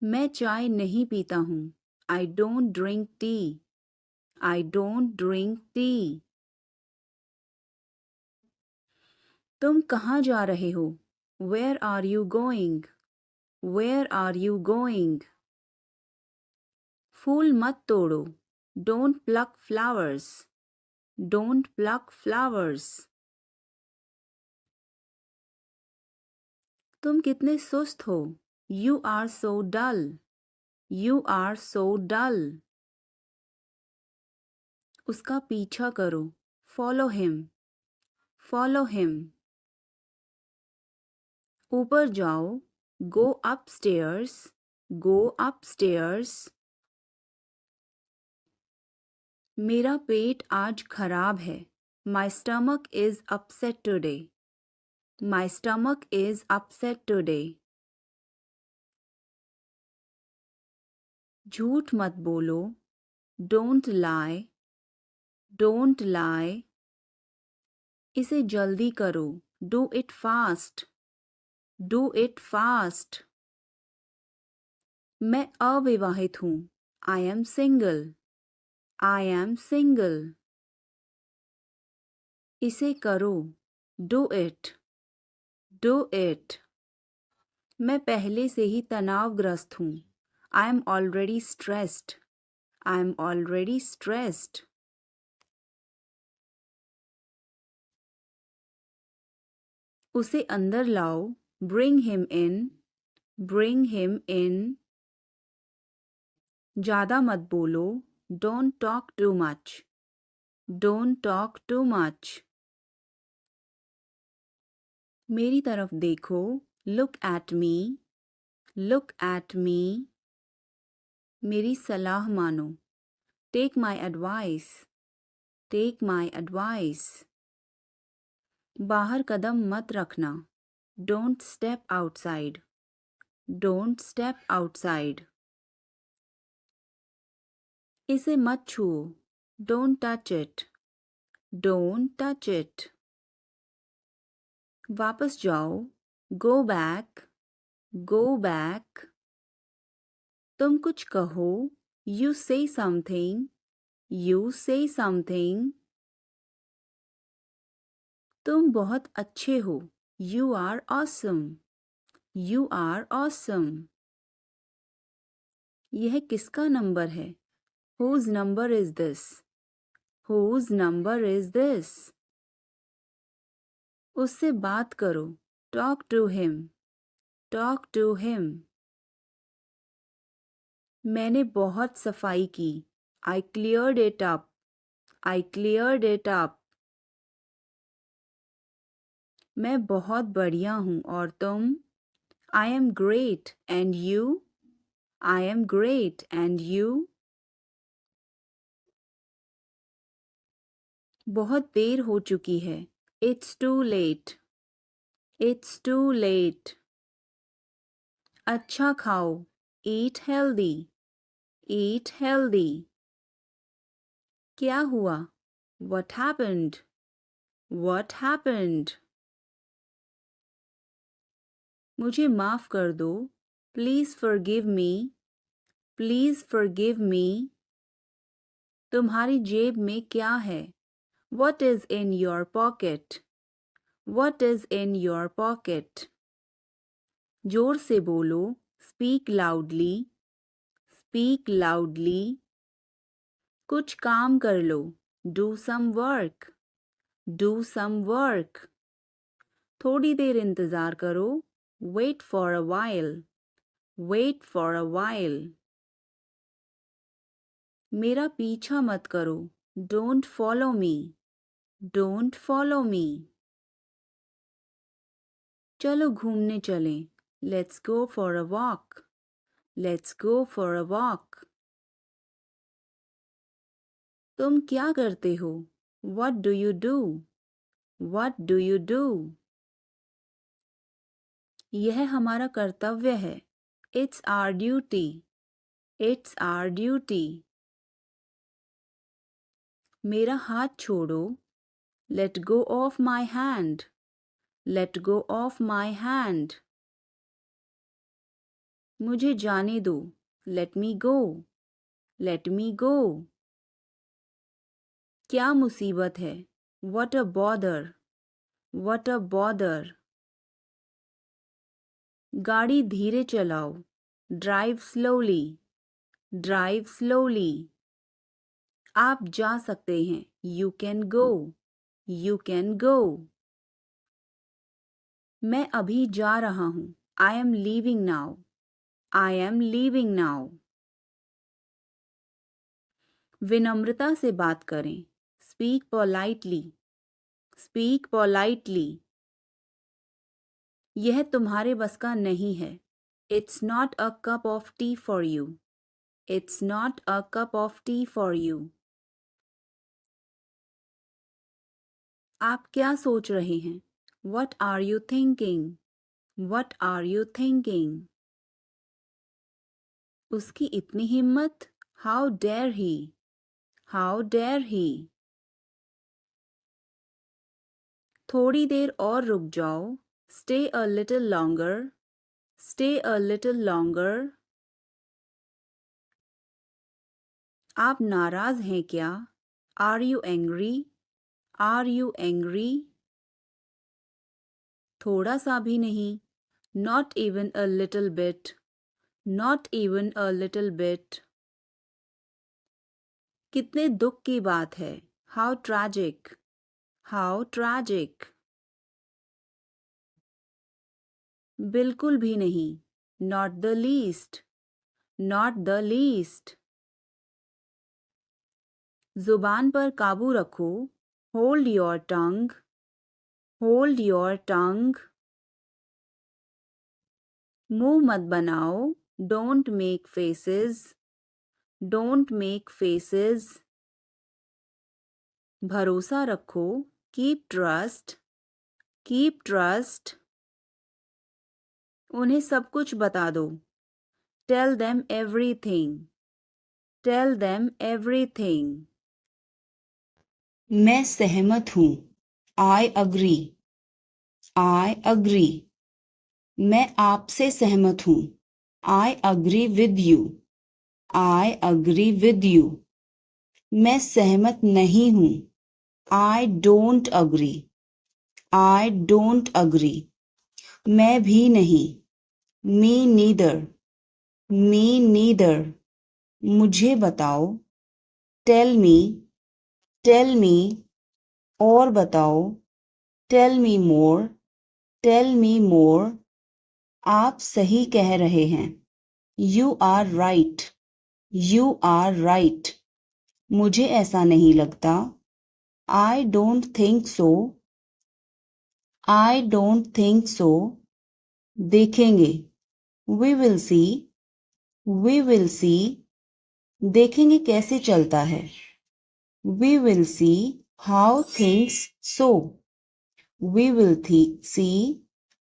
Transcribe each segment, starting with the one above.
मैं चाय नहीं पीता हूँ. I don't drink tea. I don't drink tea. तुम कहाँ जा रहे हो? Where are you going? Where are you going? फूल मत तोड़ो. Don't pluck flowers. Don't pluck flowers. तुम कितने सुस्त हो. You are so dull. You are so dull. उसका पीछा करो. Follow him. Follow him. ऊपर जाओ. Go upstairs. Go upstairs. मेरा पेट आज खराब है. My stomach is upset today. My stomach is upset today. झूठ मत बोलो. Don't lie. Don't lie. इसे जल्दी करो. Do it fast. Do it fast. मैं अविवाहित हूँ. I am single. I am single. इसे करो. Do it. Do it. मैं पहले से ही तनावग्रस्त हूँ. I am already stressed. I am already stressed. उसे अंदर लाओ. Bring him in. Bring him in. ज़्यादा मत बोलो. Don't talk too much. Don't talk too much. मेरी तरफ देखो. Look at me. Look at me. मेरी सलाह मानो. Take my advice. Take my advice. बाहर कदम मत रखना. Don't step outside. Don't step outside. इसे मत छुओ. Don't touch it. Don't touch it. वापस जाओ. Go back. Go back. तुम कुछ कहो. You say something. You say something. तुम बहुत अच्छे हो. You are awesome. You are awesome. यह किसका नंबर है? Whose number is this? Whose number is this? उससे बात करो. Talk to him. Talk to him. मैंने बहुत सफाई की. I cleared it up. I cleared it up. मैं बहुत बढ़िया हूँ और तुम? I am great and you? I am great and you? बहुत देर हो चुकी है. It's too late. It's too late. अच्छा खाओ. Eat healthy. Eat healthy. क्या हुआ? What happened? What happened? मुझे माफ़ कर दो. Please forgive me. Please forgive me. तुम्हारी जेब में क्या है? What is in your pocket? What is in your pocket? जोर से बोलो. Speak loudly. Speak loudly. कुछ काम कर लो. Do some work. Do some work. थोड़ी देर इंतज़ार करो. Wait for a while. Wait for a while. मेरा पीछा मत करो. Don't follow me. Don't follow me. चलो घूमने चलें. Let's go for a walk. Let's go for a walk. तुम क्या करते हो? What do you do? What do you do? यह हमारा कर्तव्य है. It's our duty. It's our duty. मेरा हाथ छोड़ो. Let go of my hand. Let go of my hand. मुझे जाने दो. Let me go. Let me go. क्या मुसीबत है? What a bother. What a bother. गाड़ी धीरे चलाओ. Drive slowly. Drive slowly. आप जा सकते हैं. You can go. You can go. मैं अभी जा रहा हूँ. I am leaving now. I am leaving now. विनम्रता से बात करें. Speak politely. Speak politely. यह तुम्हारे बस का नहीं है. It's not a cup of tea for you. It's not a cup of tea for you. आप क्या सोच रहे हैं? What are you thinking? What are you thinking? उसकी इतनी हिम्मत? How dare he? How dare he? थोड़ी देर और रुक जाओ. Stay a little longer. Stay a little longer. आप नाराज हैं क्या? Are you angry? Are you angry? थोड़ा सा भी नहीं. Not even a little bit. Not even a little bit. कितने दुख की बात है. How tragic. How tragic. बिल्कुल भी नहीं. Not the least. Not the least. जुबान पर काबू रखो. Hold your tongue. Hold your tongue. मुंह मत बनाओ. Don't make faces. Don't make faces. भरोसा रखो. Keep trust. Keep trust. उन्हें सब कुछ बता दो. Tell them everything. Tell them everything. मैं सहमत हूँ. I agree. I agree. मैं आपसे सहमत हूँ. I agree with you. I agree with you. मैं सहमत नहीं हूँ. I don't agree. I don't agree. मैं भी नहीं. Me neither. Me neither. मुझे बताओ. Tell me. Tell me. और बताओ. Tell me more. Tell me more. आप सही कह रहे हैं. You are right. You are right. मुझे ऐसा नहीं लगता. I don't think so. I don't think so. देखेंगे. We will see. We will see. देखेंगे कैसे चलता है. We will see how things so. We will see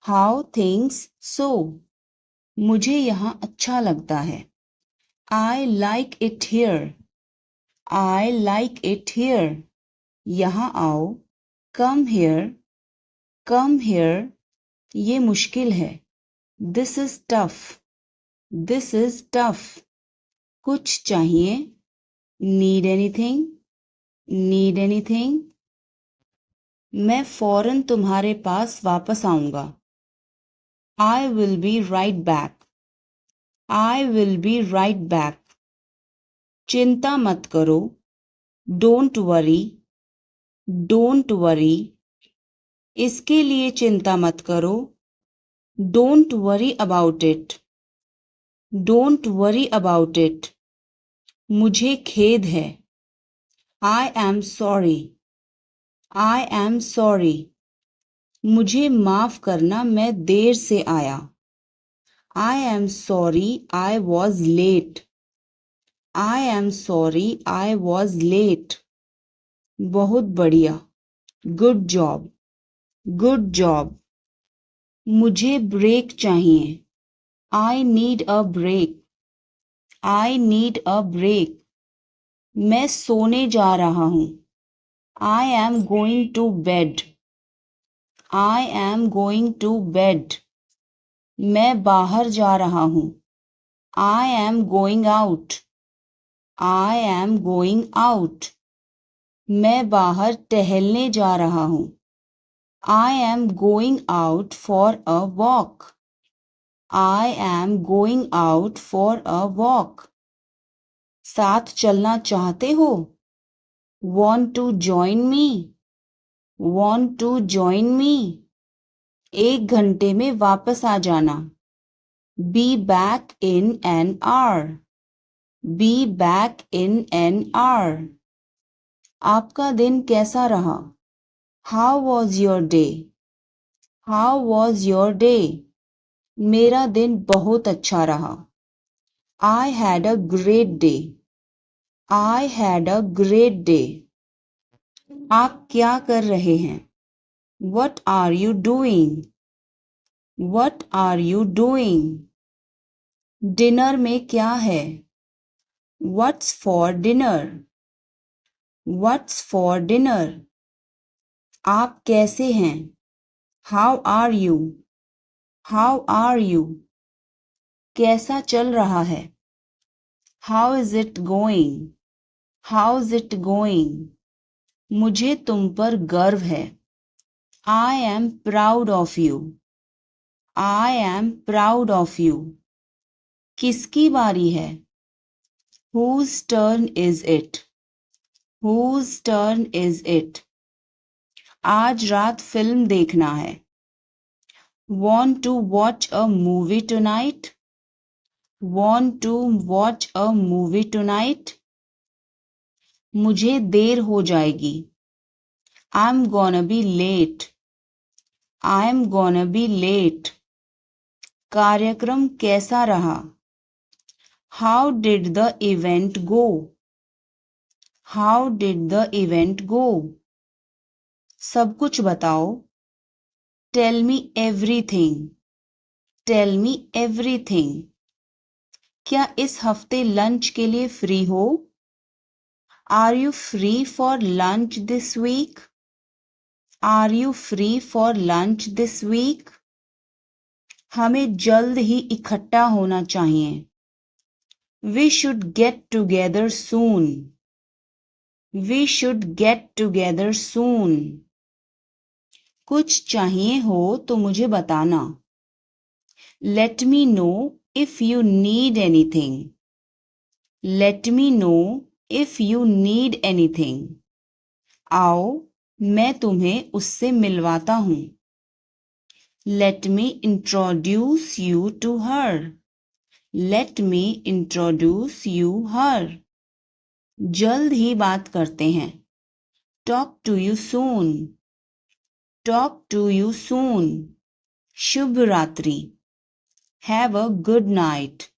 how things so. मुझे यहाँ अच्छा लगता है. I like it here. I like it here. यहाँ आओ. Come here. Come here. ये मुश्किल है. This is tough. This is tough. कुछ चाहिए. Need anything? Need anything? मैं फौरन तुम्हारे पास वापस आऊंगा. I will be right back. I will be right back. चिंता मत करो. Don't worry. Don't worry. इसके लिए चिंता मत करो. Don't worry about it. Don't worry about it. मुझे खेद है. I am sorry. I am sorry. मुझे माफ करना मैं देर से आया. I am sorry I was late. I am sorry I was late. बहुत बढ़िया. Good job. Good job. मुझे ब्रेक चाहिए. I need a break. I need a break. मैं सोने जा रहा हूँ. I am going to bed. I am going to bed. मैं बाहर जा रहा हूँ. I am going out. I am going out. मैं बाहर टहलने जा रहा हूँ. I am going out for a walk. I am going out for a walk. साथ चलना चाहते हो? Want to join me? Want to join me? 1 घंटे में वापस आ जाना. Be back in an hour. Be back in an hour. आपका दिन कैसा रहा? How was your day? How was your day? मेरा दिन बहुत अच्छा रहा. I had a great day. I had a great day. आप क्या कर रहे हैं? What are you doing? What are you doing? Dinner में क्या है? What's for dinner? What's for dinner? आप कैसे हैं? How are you? How are you? कैसा चल रहा है? How is it going? How's it going? मुझे तुम पर गर्व है. I am proud of you. I am proud of you. किसकी बारी है? Whose turn is it? Whose turn is it? आज रात फिल्म देखना है. Want to watch a movie tonight? Want to watch a movie tonight? मुझे देर हो जाएगी. I'm gonna be late. I'm gonna be late. कार्यक्रम कैसा रहा? How did the event go? How did the event go? सब कुछ बताओ. Tell me everything. Tell me everything. क्या इस हफ्ते लंच के लिए फ्री हो? Are you free for lunch this week? Are you free for lunch this week? हमें जल्द ही इकट्ठा होना चाहिए. We should get together soon. We should get together soon. कुछ चाहिए हो तो मुझे बताना. Let me know if you need anything. Let me know if you need anything. आओ मैं तुम्हें उससे मिलवाता हूँ. Let me introduce you to her. Let me introduce you her. जल्द ही बात करते हैं. Talk to you soon. Talk to you soon. शुभ रात्रि. Have a good night.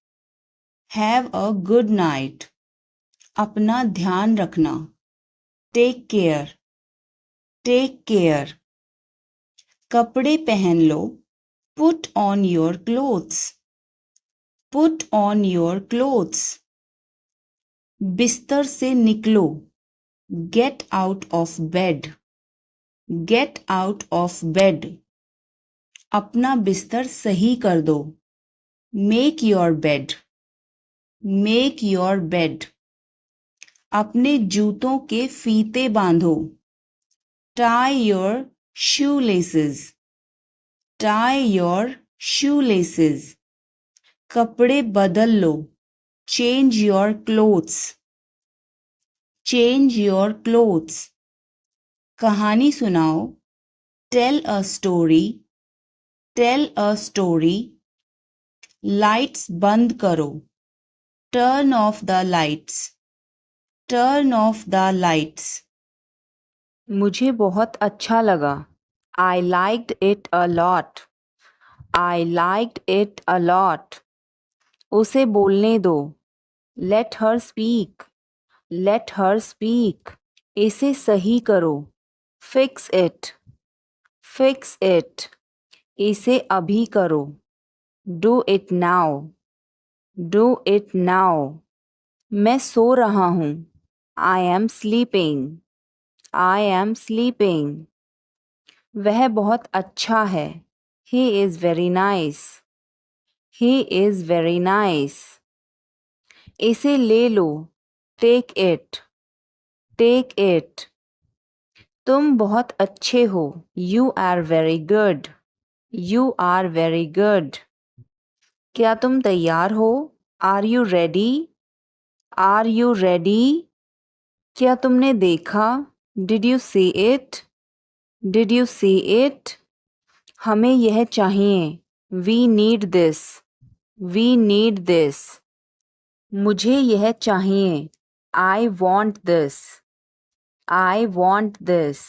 Have a good night. अपना ध्यान रखना. Take care. Take care. कपड़े पहन लो. Put on your clothes. Put on your clothes. बिस्तर से निकलो. Get out of bed. Get out of bed. अपना बिस्तर सही कर दो. Make your bed. Make your bed. अपने जूतों के फीते बांधो. Tie your shoelaces. Tie your shoelaces. कपड़े बदल लो. Change your clothes. Change your clothes. कहानी सुनाओ. Tell a story. Tell a story. Lights बंद करो. Turn off the lights. Turn off the lights. मुझे बहुत अच्छा लगा. I liked it a lot. I liked it a lot. उसे बोलने दो. Let her speak. Let her speak. इसे सही करो. Fix it. Fix it. इसे अभी करो. Do it now. Do it now. मैं सो रहा हूँ. I am sleeping. I am sleeping. वह बहुत अच्छा है. He is very nice. He is very nice. इसे ले लो, टेक इट, टेक इट। तुम बहुत अच्छे हो, you are very good, you are very good. क्या तुम तैयार हो, are you ready, are you ready. क्या तुमने देखा, did you see it, did you see it. हमें यह चाहिए, we need this, we need this. मुझे यह चाहिए, I want this, I want this.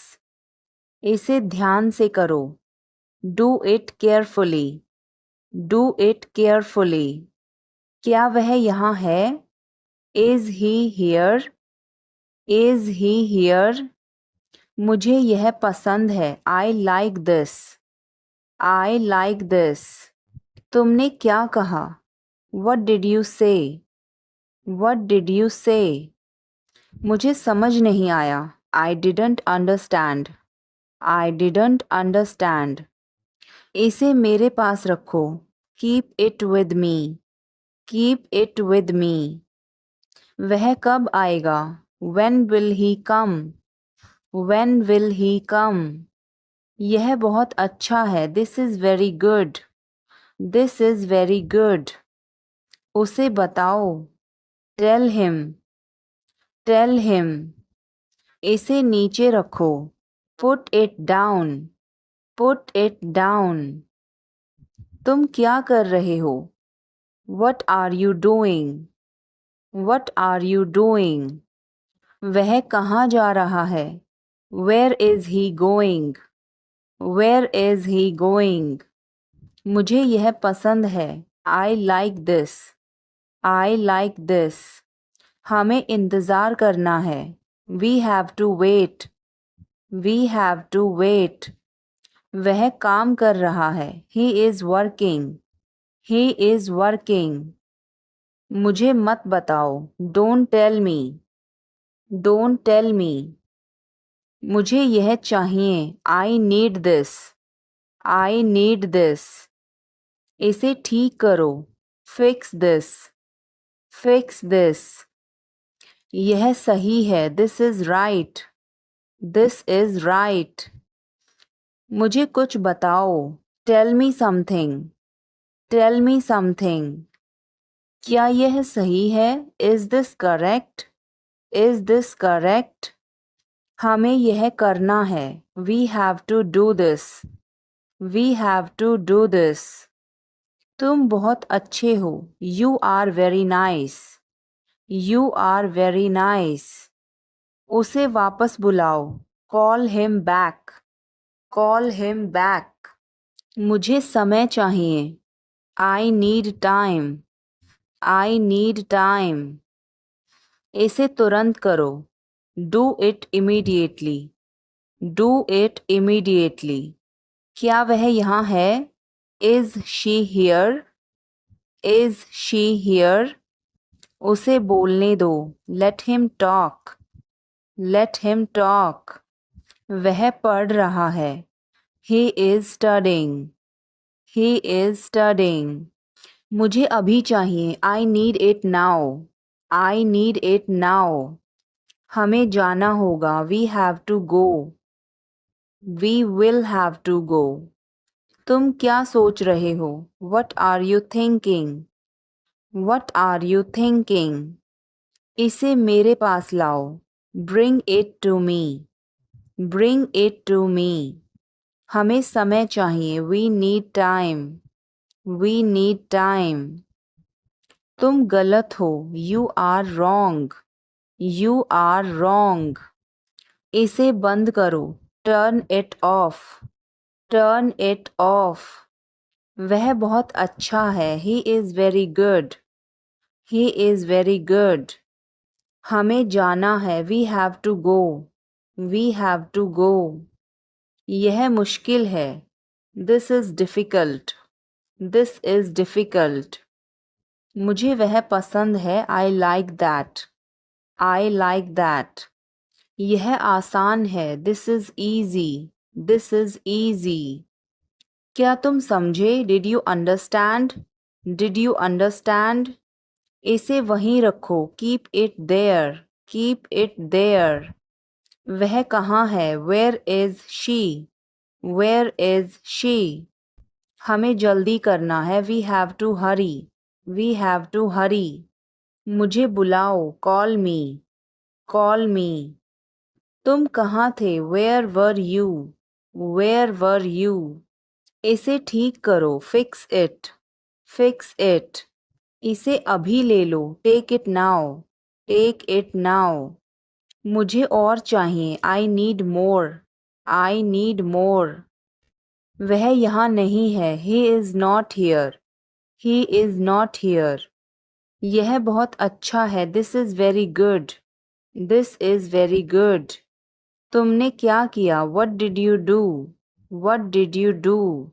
इसे ध्यान से करो, do it carefully, do it carefully. क्या वह यहाँ है, is he here, is he here. मुझे यह पसंद है, I like this, I like this. तुमने क्या कहा, what did you say, what did you say. मुझे समझ नहीं आया, I didn't understand, I didn't understand. इसे मेरे पास रखो, keep it with me, keep it with me. वह कब आएगा, when will he come, when will he come. यह बहुत अच्छा है, this is very good, this is very good. उसे बताओ, टेल हिम, टेल हिम। इसे नीचे रखो, put it down, put it down. तुम क्या कर रहे हो, what are you doing, what are you doing. वह कहाँ जा रहा है, where is he going, where is he going. मुझे यह पसंद है, I like this, I like this. हमें इंतज़ार करना है, we have to wait, we have to wait. वह काम कर रहा है, he is working, he is working. मुझे मत बताओ, don't tell me, don't tell me. मुझे यह चाहिए, I need this, I need this. इसे ठीक करो, फिक्स दिस, फिक्स दिस। यह सही है, this is right, this is right. मुझे कुछ बताओ, tell me something, tell me something. क्या यह सही है, is this correct, is this correct. हमें यह करना है, we have to do this, we have to do this. तुम बहुत अच्छे हो, you are very nice, you are very nice. उसे वापस बुलाओ, call him back, call him back. मुझे समय चाहिए, I need time, I need time. इसे तुरंत करो, do it immediately, do it immediately. क्या वह यहाँ है, is she here, is she here. उसे बोलने दो, let him talk, let him talk. वह पढ़ रहा है, he is studying, he is studying. मुझे अभी चाहिए, I need it now, I need it now. हमें जाना होगा, we have to go, we will have to go. तुम क्या सोच रहे हो, what are you thinking, what are you thinking. इसे मेरे पास लाओ, bring it to me, bring it to me. हमें समय चाहिए, we need time, we need time. तुम गलत हो, you are wrong, you are wrong. इसे बंद करो, turn it off, turn it off. वह बहुत अच्छा है, he is very good, he is very good. हमें जाना है, we have to go, we have to go. यह मुश्किल है, this is difficult, this is difficult. मुझे वह पसंद है, I like that, I like that. यह आसान है, this is easy, this is easy. क्या तुम समझे, did you understand, did you understand. इसे वहीं रखो, keep it there, keep it there. वह कहाँ है, where is she, where is she. हमें जल्दी करना है, we have to hurry, we have to hurry. मुझे बुलाओ, कॉल मी, कॉल मी। तुम कहाँ थे, where were you, where were you. इसे ठीक करो, फिक्स इट, फिक्स इट। इसे अभी ले लो, take it now, take it now. मुझे और चाहिए, I need more, I need more. वह यहाँ नहीं है, he is not here, he is not here. यह बहुत अच्छा है, this is very good, this is very good. तुमने क्या किया, what did you do, what did you do.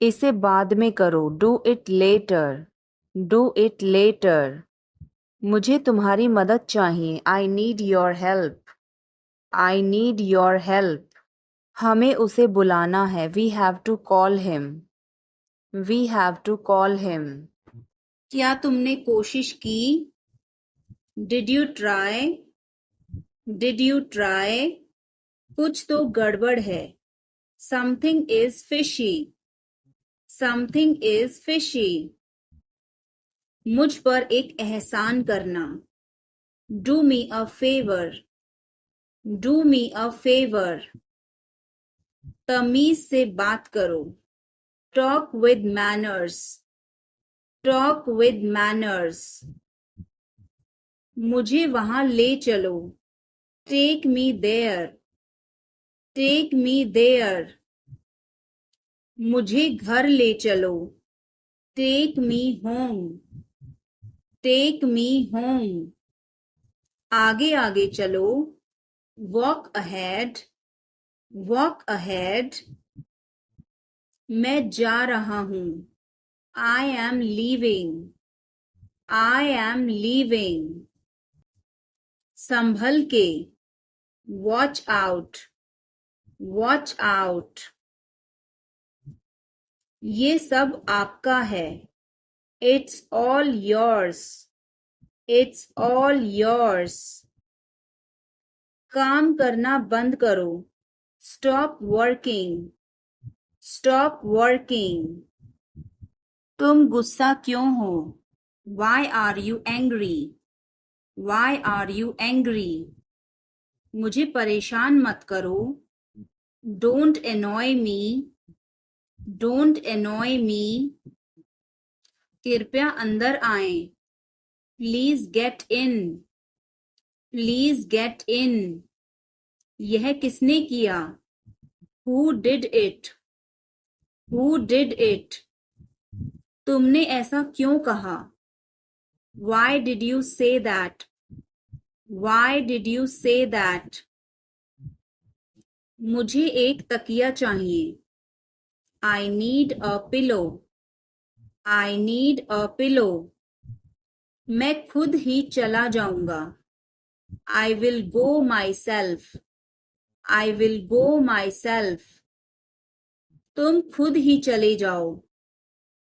इसे बाद में करो, do it later, do it later. मुझे तुम्हारी मदद चाहिए, I need your help, I need your help. हमें उसे बुलाना है, we have to call him, we have to call him. क्या तुमने कोशिश की, did you try, did you try. कुछ तो गड़बड़ है, something is fishy, something is fishy. मुझ पर एक एहसान करना, do me a favour, do me a favour. तमीज से बात करो, talk with manners, talk with manners. मुझे वहां ले चलो, take me there, take me there. मुझे घर ले चलो, take me home, take me home. आगे आगे चलो, वॉक अहेड, वॉक अहेड। मैं जा रहा हूं, I am leaving, I am leaving. संभल के, वॉच आउट, वॉच आउट। ये सब आपका है, it's all yours, it's all yours. काम करना बंद करो, स्टॉप वर्किंग, स्टॉप वर्किंग। तुम गुस्सा क्यों हो, why are you angry, why are you angry. मुझे परेशान मत करो, don't annoy me, don't annoy me. कृपया अंदर आएं, please get in, please get in. यह किसने किया, who did it, who did it. तुमने ऐसा क्यों कहा, why did you say that, why did you say that. मुझे एक तकिया चाहिए, I need a pillow, I need a pillow. मैं खुद ही चला जाऊंगा, I will go my self, I will go my self. तुम खुद ही चले जाओ,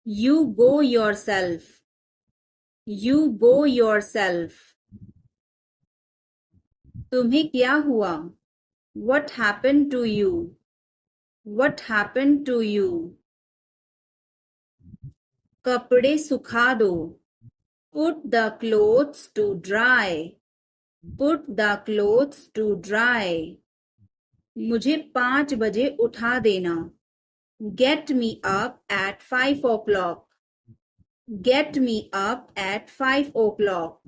you go your self, you go your self. तुम्हें क्या हुआ, what happened to you, what happened to you। कपड़े सुखा दो, put the clothes to dry, put the clothes to dry। मुझे 5 बजे उठा देना, get me up at 5 o'clock, get me up at 5 o'clock।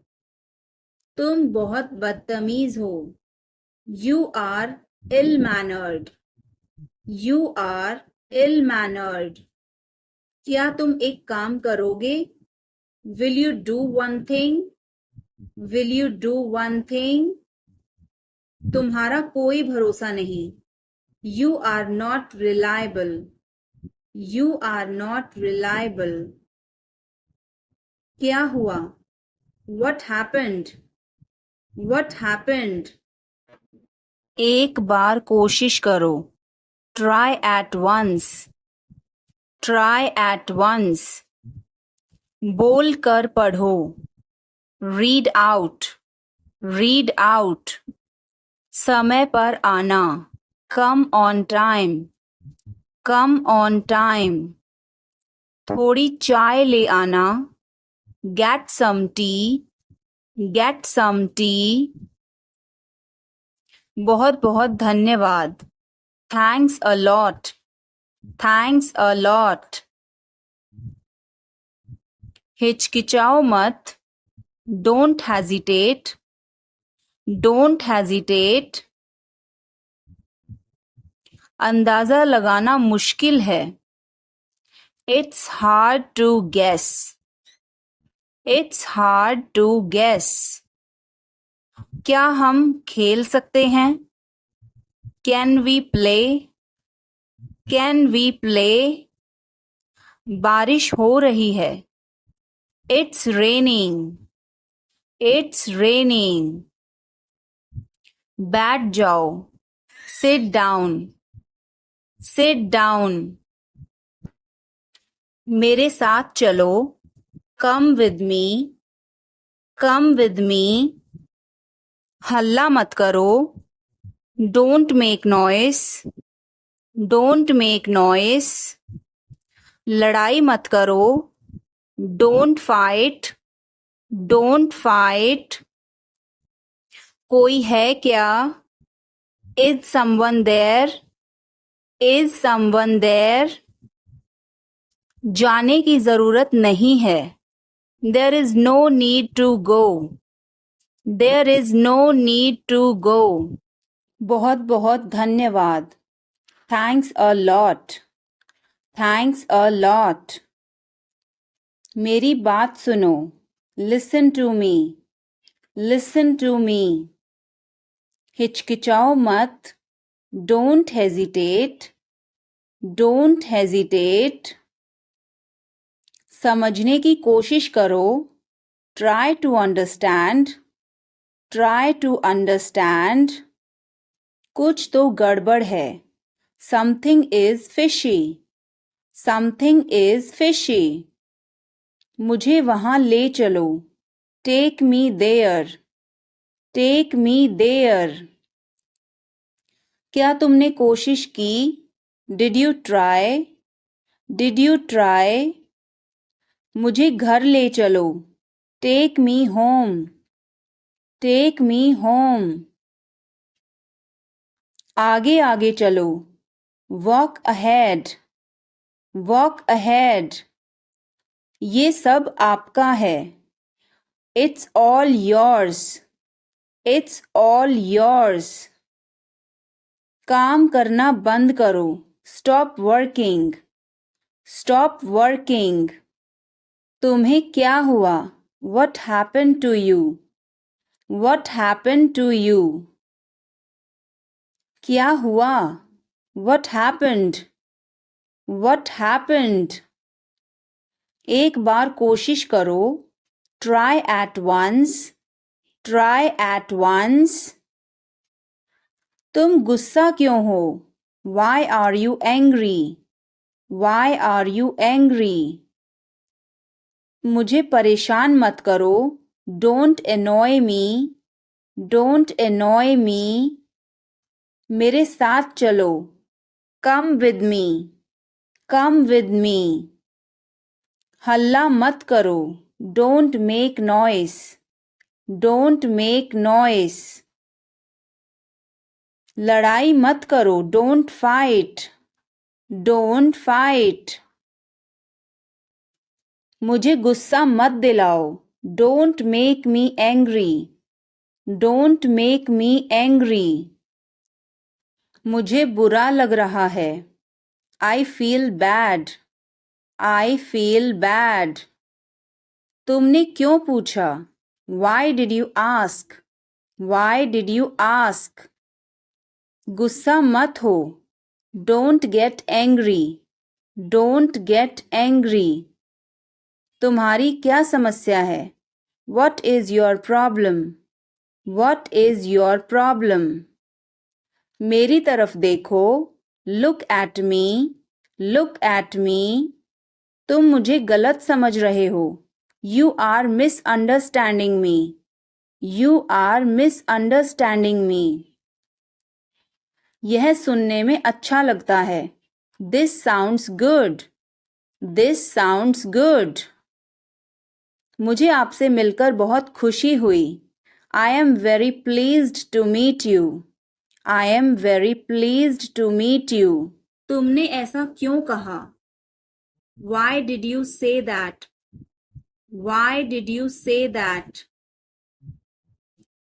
तुम बहुत बदतमीज हो, you are ill mannered, you are ill mannered। क्या तुम एक काम करोगे, will you do one thing, will you do one thing। तुम्हारा कोई भरोसा नहीं, you are not reliable, you are not reliable। क्या हुआ, what happened, what happened। एक बार कोशिश करो, try at once, try at once। बोल कर पढ़ो, रीड आउट, रीड आउट। समय पर आना, come on time, come on time. थोड़ी चाय ले आना, get some tea, get some tea. बहुत बहुत धन्यवाद, thanks a lot, thanks a lot. हिचकिचाओ मत, डोंट हेजिटेट, डोंट हेजिटेट। अंदाजा लगाना मुश्किल है, it's hard to guess, it's hard to guess. क्या हम खेल सकते हैं? Can we play, can we play. बारिश हो रही है, इट्स रेनिंग, इट्स रेनिंग। बैठ जाओ, सिट डाउन, सिट डाउन। मेरे साथ चलो, come with me, come with मी। हल्ला मत करो, don't make noise, don't make noise. लड़ाई मत करो, डोंट फाइट, डोंट फाइट। कोई है क्या? Is someone there, is someone there. जाने की जरूरत नहीं है, there is no need to go, there is no need to go. बहुत बहुत धन्यवाद, thanks a lot, thanks a lot. मेरी बात सुनो, listen to me, listen to me. हिचकिचाओ मत, डोंट हेजिटेट, डोंट हेजिटेट। समझने की कोशिश करो, try to understand, try to understand. कुछ तो गड़बड़ है, something is fishy, something is fishy. मुझे वहां ले चलो, take me there, take me there. क्या तुमने कोशिश की? Did you try, did you try. मुझे घर ले चलो, take me home, take me home. आगे आगे चलो, वॉक अहेड, वॉक अहेड। ये सब आपका है, it's all yours, it's all yours. काम करना बंद करो, स्टॉप वर्किंग, स्टॉप वर्किंग। तुम्हें क्या हुआ? What happened to you, what happened to you. क्या हुआ? What happened, what happened. एक बार कोशिश करो, try at once, try at once. तुम गुस्सा क्यों हो? Why are you angry, why are you angry. मुझे परेशान मत करो, don't annoy me, don't annoy me. मेरे साथ चलो, come with me, come with मी। हल्ला मत करो, don't make noise, don't make noise. लड़ाई मत करो, डोंट फाइट, डोंट फाइट। मुझे गुस्सा मत दिलाओ, don't make me angry, don't make me angry. मुझे बुरा लग रहा है, I feel bad, I feel bad. तुमने क्यों पूछा? Y did you ask, Y did you ask. गुस्सा मत हो, don't get angry, don't get angry. तुम्हारी क्या समस्या है? What is your problem? What is your problem? मेरी तरफ देखो, look at me, look at me. तुम मुझे गलत समझ रहे हो, You are misunderstanding me. You are misunderstanding me. यह सुनने में अच्छा लगता है. This sounds good. This sounds good. मुझे आपसे मिलकर बहुत खुशी हुई. I am very pleased to meet you. I am very pleased to meet you. तुमने ऐसा क्यों कहा? Why did you say that? Why did you say that?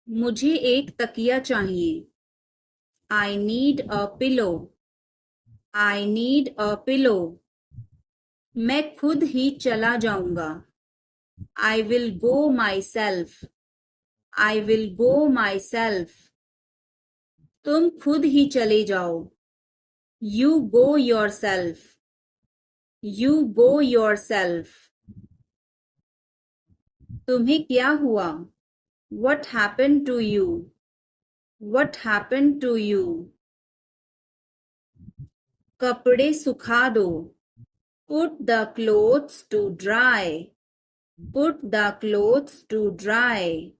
मुझे एक तकिया चाहिए. I need a pillow. I need a pillow. मैं खुद ही चला जाऊंगा. I will go myself. I will go myself. तुम खुद ही चले जाओ. You go yourself. You go yourself. तुम्हें क्या हुआ? What happened to you? What happened to you? कपड़े सुखा दो. Put the clothes to dry. Put the clothes to dry.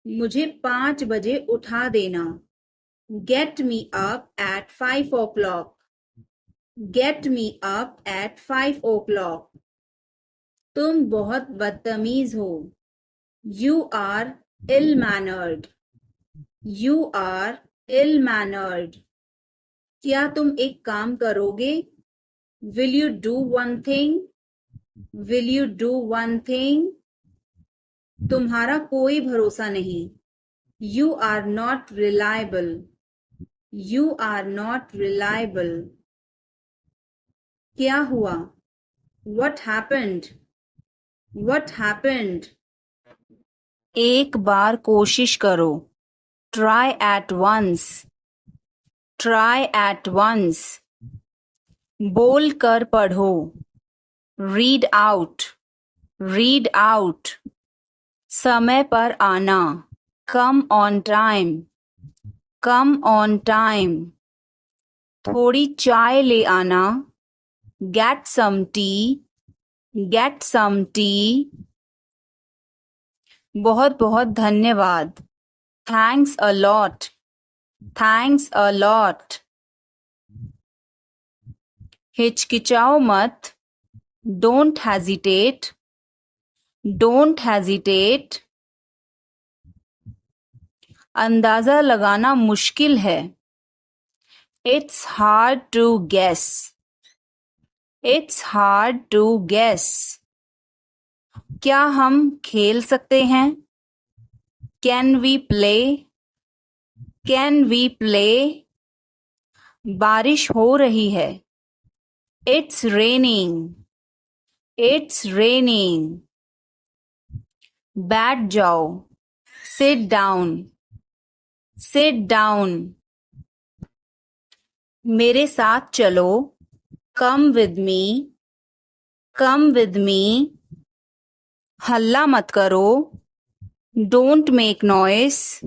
मुझे 5 बजे उठा देना. Get me up at 5 o'clock. Get me up at 5 o'clock. तुम बहुत बदतमीज हो. You are ill-mannered. You are ill-mannered. क्या तुम एक काम करोगे? Will you do one thing? Will you do one thing? तुम्हारा कोई भरोसा नहीं. You are not reliable. You are not reliable. क्या हुआ? What happened? What happened? एक बार कोशिश करो. Try at once. Try at once. बोल कर पढ़ो. Read out. Read out. समय पर आना. Come on time. Come on time. थोड़ी चाय ले आना. Get some tea. Get some tea. बहुत बहुत धन्यवाद. Thanks a lot. Thanks a lot. हिचकिचाओ मत. Don't hesitate. Don't hesitate. अंदाजा लगाना मुश्किल है. It's hard to guess. It's hard to guess. क्या हम खेल सकते हैं? Can we play? Can we play? बारिश हो रही है. It's raining. It's raining. बैठ जाओ. Sit down. Sit down. मेरे साथ चलो. Come with me. Come with me. हल्ला मत करो. Don't make noise.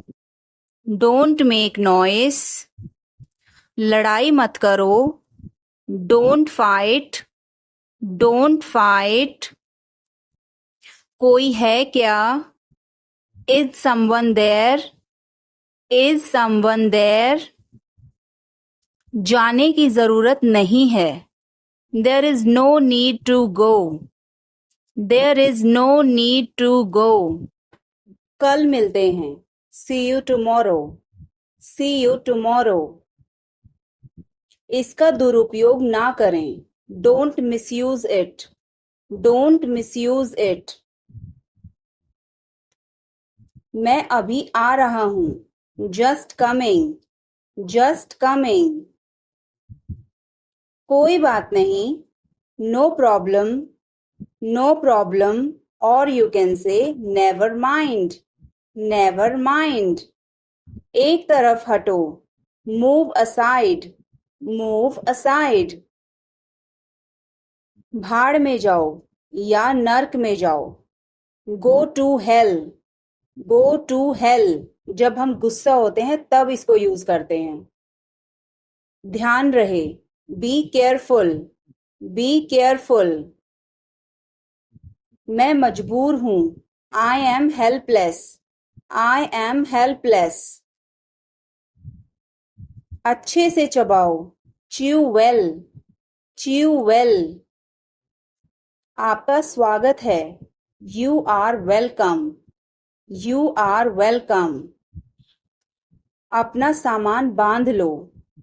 Don't make noise. लड़ाई मत करो. Don't fight. Don't fight. कोई है क्या? Is someone there? Is someone there? जाने की जरूरत नहीं है. There is no need to go. There is no need to go. कल मिलते हैं. See you tomorrow. See you tomorrow. इसका दुरुपयोग ना करें. Don't misuse it. Don't misuse it. मैं अभी आ रहा हूँ. Just coming. Just coming. कोई बात नहीं. No problem. No problem. Or you can say never mind. Never mind. एक तरफ हटो. Move aside. Move aside. भाड़ में जाओ या नर्क में जाओ. Go to hell. Go to hell. जब हम गुस्सा होते हैं तब इसको यूज करते हैं. ध्यान रहे. Be careful. Be careful. मैं मजबूर हूँ। I am helpless. I am helpless. अच्छे से चबाओ। Chew well. Chew well. आपका स्वागत है। You are welcome. You are welcome. अपना सामान बांध लो।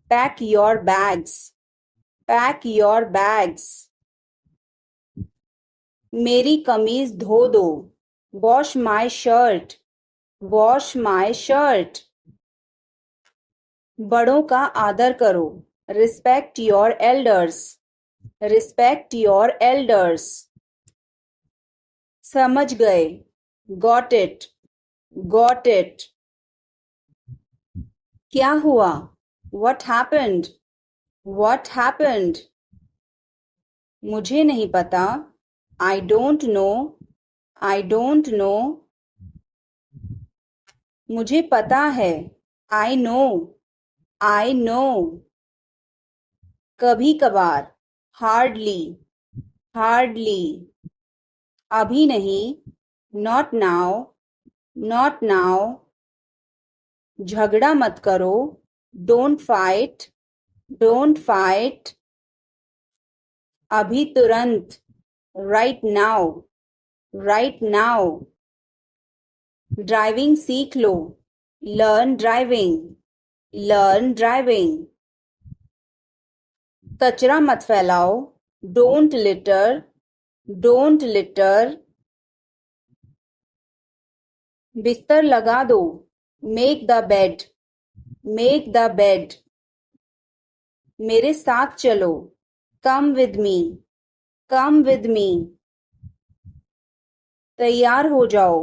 Pack your bags. Pack your bags. मेरी कमीज धो दो। Wash my shirt. Wash my shirt. बड़ों का आदर करो। Respect your elders. Respect your elders. समझ गए। Got it. Got it. क्या हुआ? What happened? What happened? मुझे नहीं पता। I don't know. I don't know. मुझे पता है। I know. I know. कभी कभार। Hardly. Hardly. अभी नहीं। Not now. Not now. झगड़ा मत करो। Don't fight. Don't fight. अभी तुरंत। Right now. Right now. Driving सीख लो। Learn driving. Learn driving. कचरा मत फैलाओ। Don't litter. Don't litter. बिस्तर लगा दो। Make the bed. Make the bed. मेरे साथ चलो। Come with me. Come with me. तैयार हो जाओ।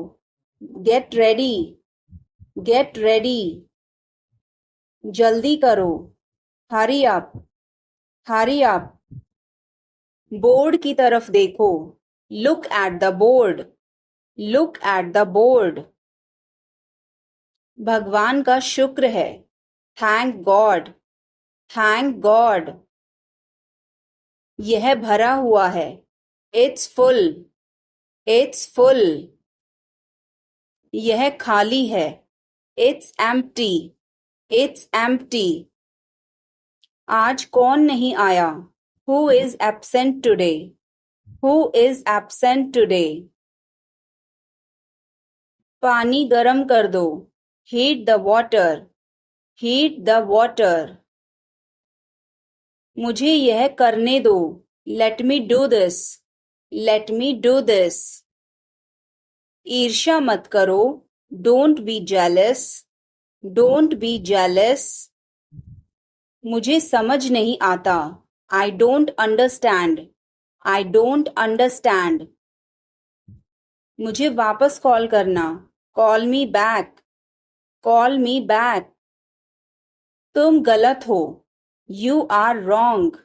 Get ready. Get ready. जल्दी करो। Hurry up. Hurry up. Board की तरफ देखो। Look at the board. Look at the board. भगवान का शुक्र है। Thank God. Thank God. यह भरा हुआ है। It's full. It's full. यह खाली है। It's empty. It's empty. आज कौन नहीं आया? Who is absent today? Who is absent today? पानी गरम कर दो। Heat the water. Heat the water. मुझे यह करने दो। Let me do this. Let me do this. ईर्ष्या मत करो। Don't be jealous. Don't be jealous. मुझे समझ नहीं आता। I don't understand. I don't understand. मुझे वापस कॉल करना। Call me back. Call me back. तुम गलत हो। You are wrong.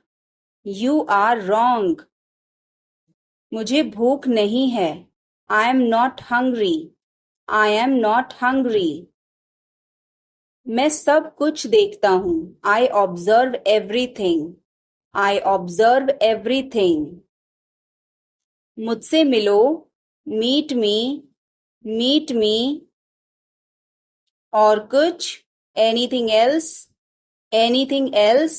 You are wrong. मुझे भूख नहीं है। I am not hungry. I am not hungry. मैं सब कुछ देखता हूँ। I observe everything. I observe everything. मुझसे मिलो। Meet me. Meet me. और कुछ? Anything else? Anything else?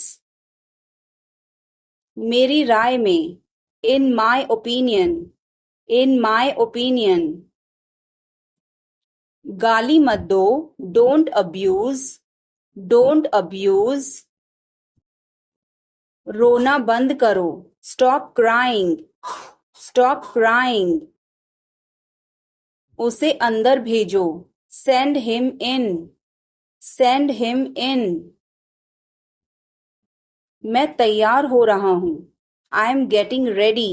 मेरी राय में। In my opinion. In my opinion. गाली मत दो। Don't abuse. Don't abuse. रोना बंद करो। Stop crying. Stop crying. उसे अंदर भेजो। Send him in. Send him in. मैं तैयार हो रहा हूँ। I am getting ready.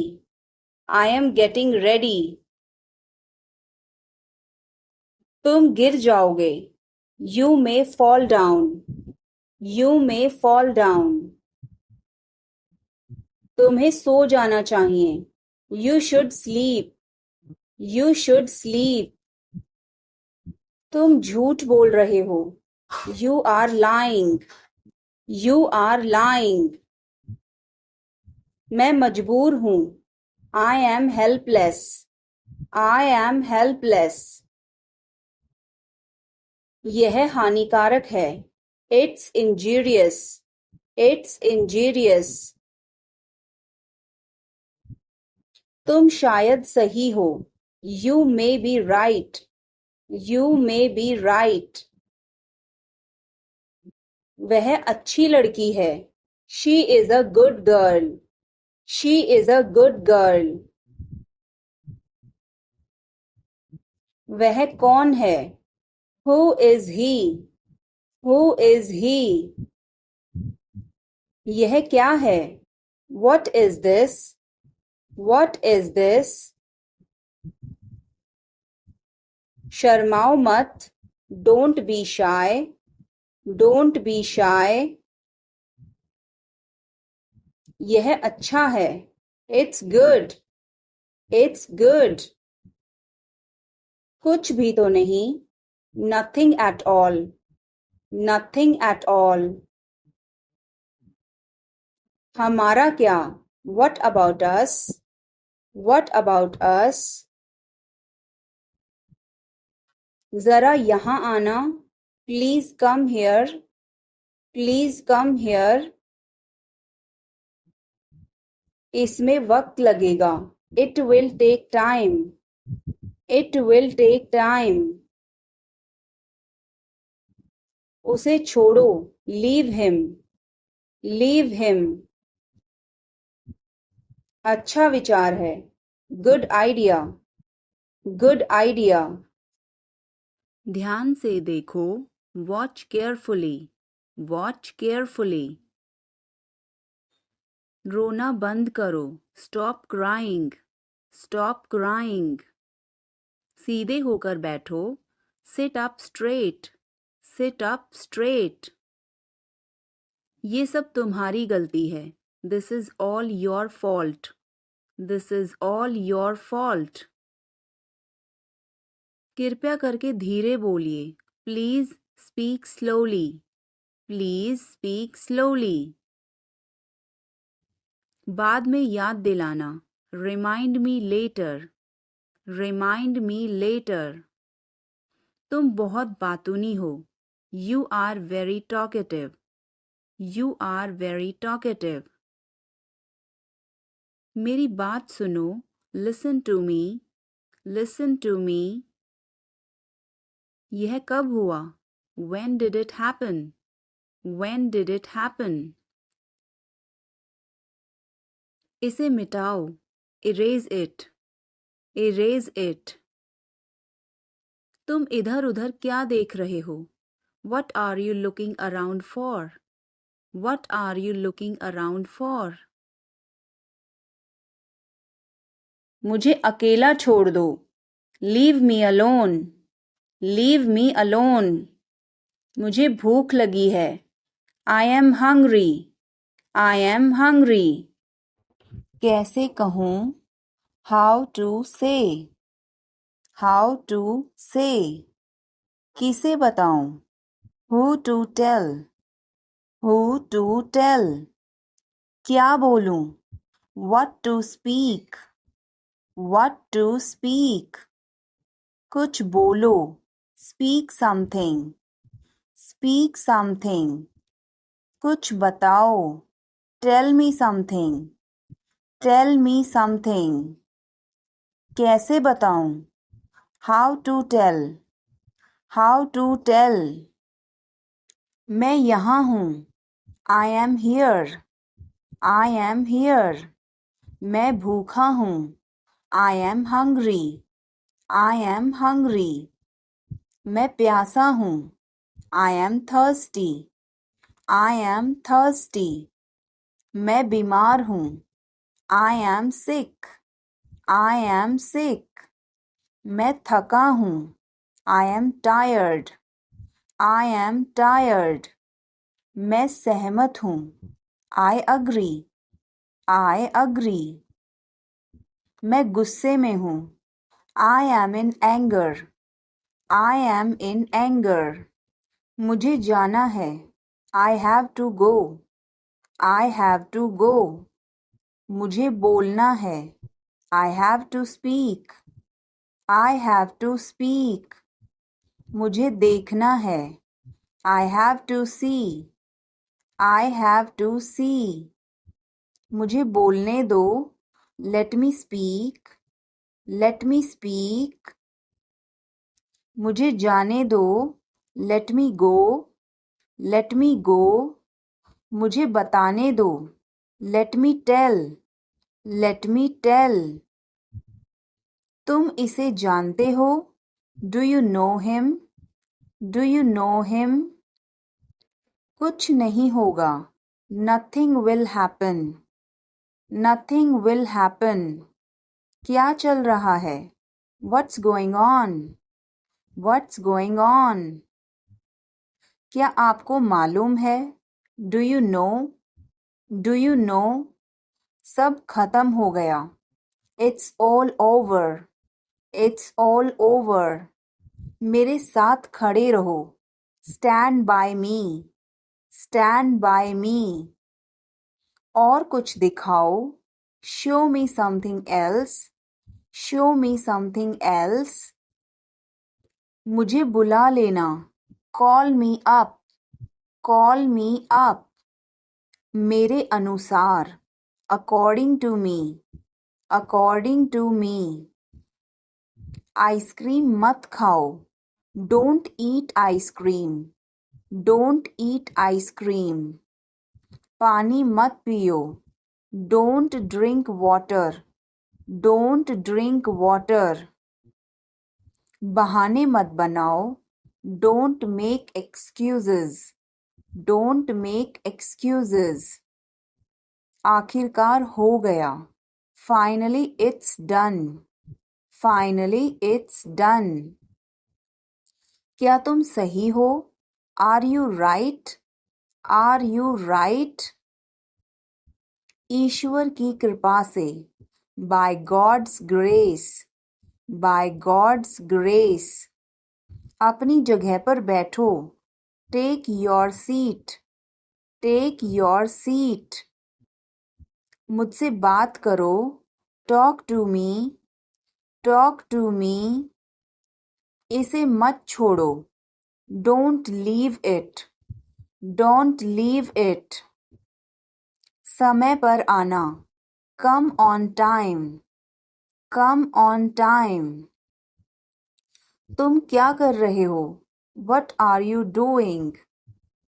I am getting ready. तुम गिर जाओगे। You may fall down. You may fall down. तुम्हें सो जाना चाहिए। You should sleep. You should sleep. तुम झूठ बोल रहे हो। You are lying. You are lying. मैं मजबूर हूँ। I am helpless. I am helpless. यह हानिकारक है. It's injurious. It's injurious. तुम शायद सही हो. You may be right. You may be right. वह अच्छी लड़की है. She is a good girl. She is a good girl. वह कौन है? Who is he? Who is he? यह क्या है? What is this? What is this? शर्माओ मत. Don't be shy. Don't be shy. यह अच्छा है. It's good. It's good. कुछ भी तो नहीं. Nothing at all. Nothing at all. हमारा क्या? What about us? What about us? जरा यहाँ आना. Please come here. Please come here. इसमें वक्त लगेगा. It will take time. It will take time. उसे छोड़ो. Leave him. Leave him. अच्छा विचार है. Good idea. Good idea. ध्यान से देखो. Watch carefully. Watch carefully. रोना बंद करो. Stop crying. Stop crying. सीधे होकर बैठो. Sit up straight. Sit up straight. ये सब तुम्हारी गलती है. This is all your fault. This is all your fault. कृपया करके धीरे बोलिए. Please speak slowly. Please speak slowly. बाद में याद दिलाना. Remind me later. Remind me later. तुम बहुत बातूनी हो. You are very talkative. You are very talkative. मेरी बात सुनो. Listen to me. Listen to me. यह कब हुआ? When did it happen? When did it happen? इसे मिटाओ. Erase it. Erase it. तुम इधर उधर क्या देख रहे हो? What are you looking around for? What are you looking around for? मुझे अकेला छोड़ दो. Leave me alone. Leave me alone. मुझे भूख लगी है. I am hungry. I am hungry. कैसे कहूँ? How to say. How to say. किसे बताऊं? Who to tell. Who to tell. क्या बोलूं? What to speak. What to speak. कुछ बोलो. Speak something. Speak something. कुछ बताओ. Tell me something. Tell me something. कैसे बताऊं? How to tell. How to tell. मैं यहाँ हूँ. I am here. I am here. मैं भूखा हूँ. I am hungry. I am hungry. मैं प्यासा हूँ. I am thirsty. I am thirsty. मैं बीमार हूँ. I am sick. I am sick. मैं थका हूँ. I am tired. I am tired. मैं सहमत हूँ. I agree. I agree. मैं गुस्से में हूँ. I am in anger. I am in anger. मुझे जाना है. I have to go. I have to go. मुझे बोलना है. I have to speak. I have to speak. मुझे देखना है. I have to see. I have to see. मुझे बोलने दो. Let me speak. Let me speak. मुझे जाने दो. Let me go. Let me go. मुझे बताने दो. Let me tell. Let me tell. तुम इसे जानते हो? Do you know him? Do you know him? कुछ नहीं होगा. Nothing will happen. Nothing will happen. क्या चल रहा है? What's going on? What's going on? क्या आपको मालूम है? Do you know? Do you know? सब खत्म हो गया. It's all over. It's all over. मेरे साथ खड़े रहो. Stand by me. Stand by me. और कुछ दिखाओ. Show me something else. Show me something else. मुझे बुला लेना. Call me up. Call me up. मेरे अनुसार. According to me. According to me. Ice cream मत खाओ. Don't eat ice cream. Don't eat ice cream. पानी मत पियो. Don't drink water. Don't drink water. बहाने मत बनाओ. Don't make excuses. Don't make excuses. आखिरकार हो गया. Finally it's done. Finally it's done. क्या तुम सही हो? Are you right? Are you right? ईश्वर की कृपा से. By God's grace. By God's grace. अपनी जगह पर बैठो. Take your seat. Take your seat. मुझसे बात करो. Talk to me. Talk to me. इसे मत छोड़ो. Don't leave it. Don't leave it. समय पर आना. Come on time. Come on time. तुम क्या कर रहे हो? What are you doing?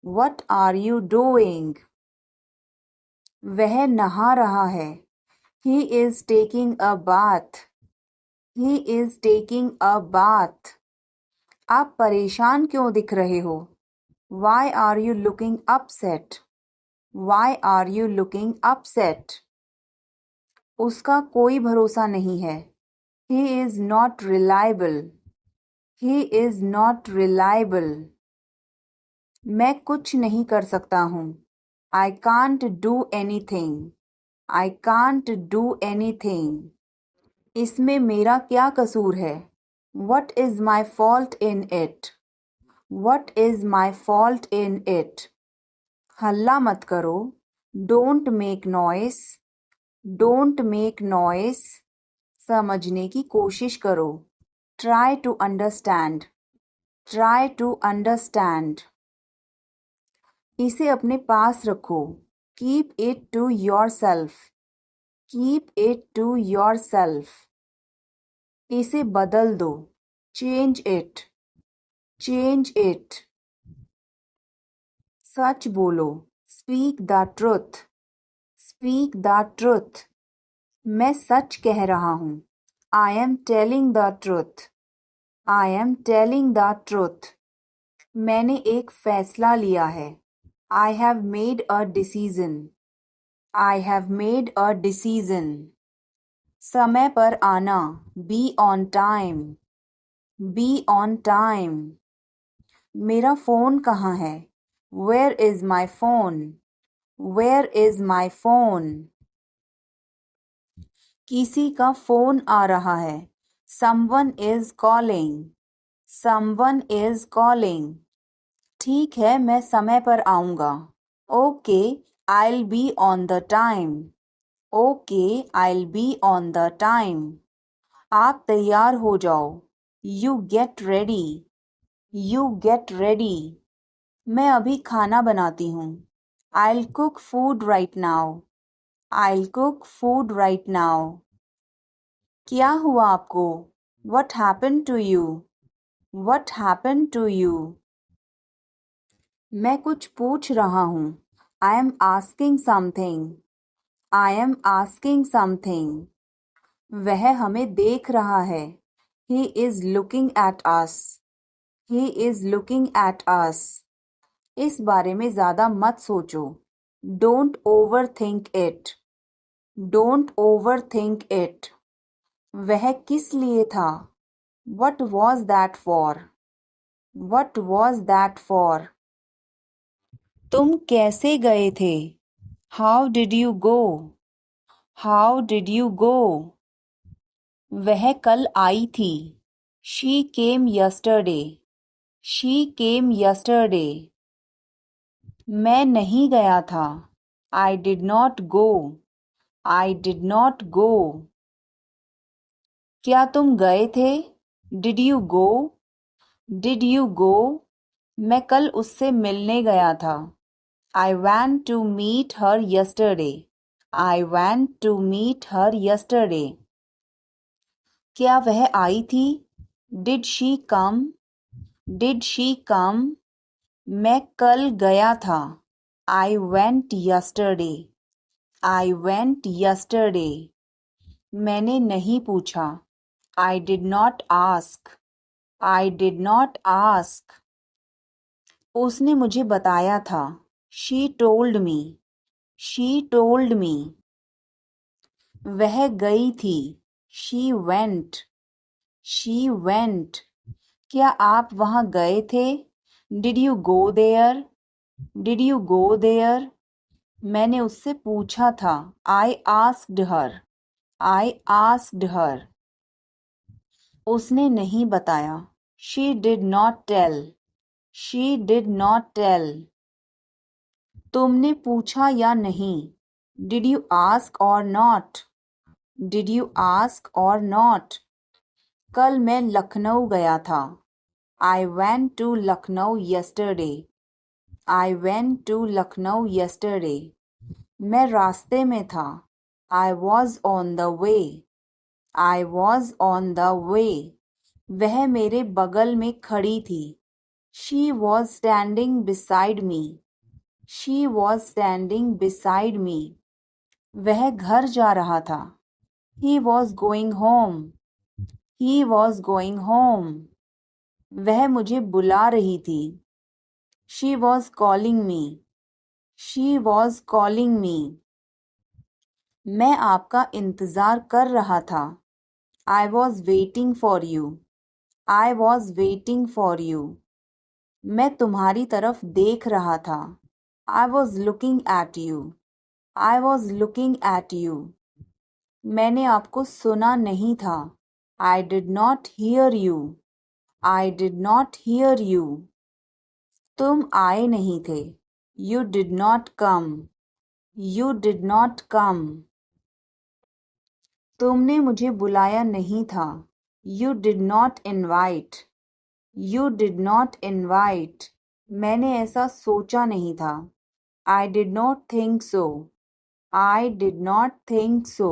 What are you doing? वह नहा रहा है. He is taking a bath. He is taking a bath. आप परेशान क्यों दिख रहे हो? Why are you looking upset? Why are you looking upset? उसका कोई भरोसा नहीं है. He is not reliable. He is not reliable. मैं कुछ नहीं कर सकता हूँ. I can't do anything. I can't do anything. इसमें मेरा क्या कसूर है? What is my fault in it? What is my fault in it? हल्ला मत करो. Don't make noise. Don't make noise. समझने की कोशिश करो. Try to understand. Try to understand. इसे अपने पास रखो. Keep it to yourself. Keep it to yourself. इसे बदल दो. Change it. Change it. सच बोलो. Speak the truth. Speak the truth. मैं सच कह रहा हूँ. I am telling the truth. I am telling the truth. मैंने एक फैसला लिया है. I have made a decision. I have made a decision. समय पर आना. Be on time. Be on time. मेरा फ़ोन कहाँ है? Where is my phone? Where is my phone? किसी का फ़ोन आ रहा है. Someone is calling. Someone is calling. ठीक है, मैं समय पर आऊँगा. Okay, I'll be on the time. Okay, I'll be on the time. आप तैयार हो जाओ। You get ready. You get ready. मैं अभी खाना बनाती हूँ। I'll cook food right now. I'll cook food right now. क्या हुआ आपको? What happened to you? What happened to you? मैं कुछ पूछ रहा हूँ। I am asking something. I am asking something. वह हमें देख रहा है। He is looking at us. He is looking at us. इस बारे में ज़्यादा मत सोचो। Don't overthink it. Don't overthink it. वह किस लिए था? What was that for? What was that for? तुम कैसे गए थे? How did you go? How did you go? वह कल आई थी। She came yesterday. She came yesterday. मैं नहीं गया था। I did not go. I did not go. क्या तुम गए थे? Did you go? Did you go? मैं कल उससे मिलने गया था। I went to meet her yesterday. I went to meet her yesterday. क्या वह आई थी? Did she come? Did she come? मैं कल गया था। I went yesterday. I went yesterday. मैंने नहीं पूछा। I did not ask. I did not ask. उसने मुझे बताया था। She told me. She told me. वह गई थी। She went. She went. क्या आप वहाँ गए थे? Did you go there? Did you go there? मैंने उससे पूछा था। I asked her. I asked her. उसने नहीं बताया। She did not tell. She did not tell. तुमने पूछा या नहीं? Did you ask or not? Did you ask or not? कल मैं लखनऊ गया था। I went to Lucknow yesterday. I went to Lucknow yesterday. मैं रास्ते में था। I was on the way. I was on the way. वह मेरे बगल में खड़ी थी। She was standing beside me. She was standing beside me. वह घर जा रहा था। He was going home. He was going home. वह मुझे बुला रही थी। She was calling me. She was calling me. मैं आपका इंतज़ार कर रहा था। I was waiting for you. I was waiting for you. मैं तुम्हारी तरफ देख रहा था। I was looking at you. I was looking at you. मैंने आपको सुना नहीं था। I did not hear you. I did not hear you. तुम आए नहीं थे। You did not come. You did not come. तुमने मुझे बुलाया नहीं था। You did not invite. You did not invite. मैंने ऐसा सोचा नहीं था। I did not think so. I did not think so.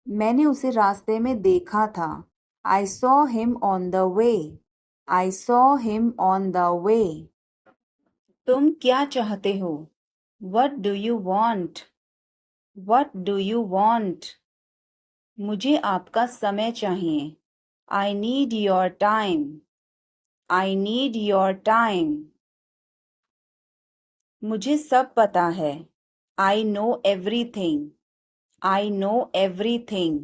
मैंने उसे रास्ते में देखा था। I saw him on the way. I saw him on the way. तुम क्या चाहते हो? What do you want? What do you want? मुझे आपका समय चाहिए। I need your time. I need your time. मुझे सब पता है। I know everything. I know everything.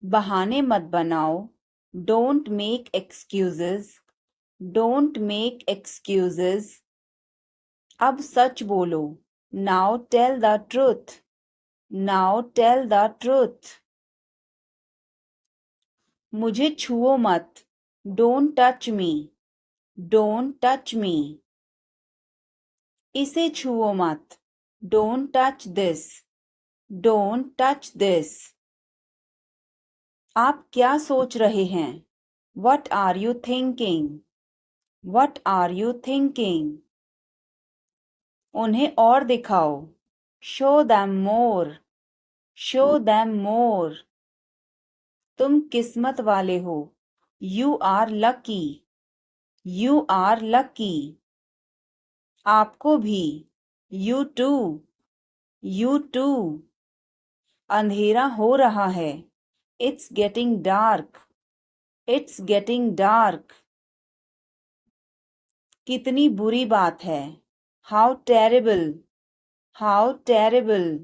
बहाने मत बनाओ। Don't make excuses. Don't make excuses. अब सच बोलो। Now tell the truth. Now tell the truth. मुझे छुओ मत। Don't touch me. Don't touch me. इसे छुओ मत। Don't touch this. Don't touch this. आप क्या सोच रहे हैं? What are you thinking? What are you thinking? उन्हें और दिखाओ. Show them more. Show them more. तुम किस्मत वाले हो. You are lucky. You are lucky. आपको भी. You too. You too. अंधेरा हो रहा है. It's getting dark. It's getting dark. कितनी बुरी बात है. How terrible. How terrible.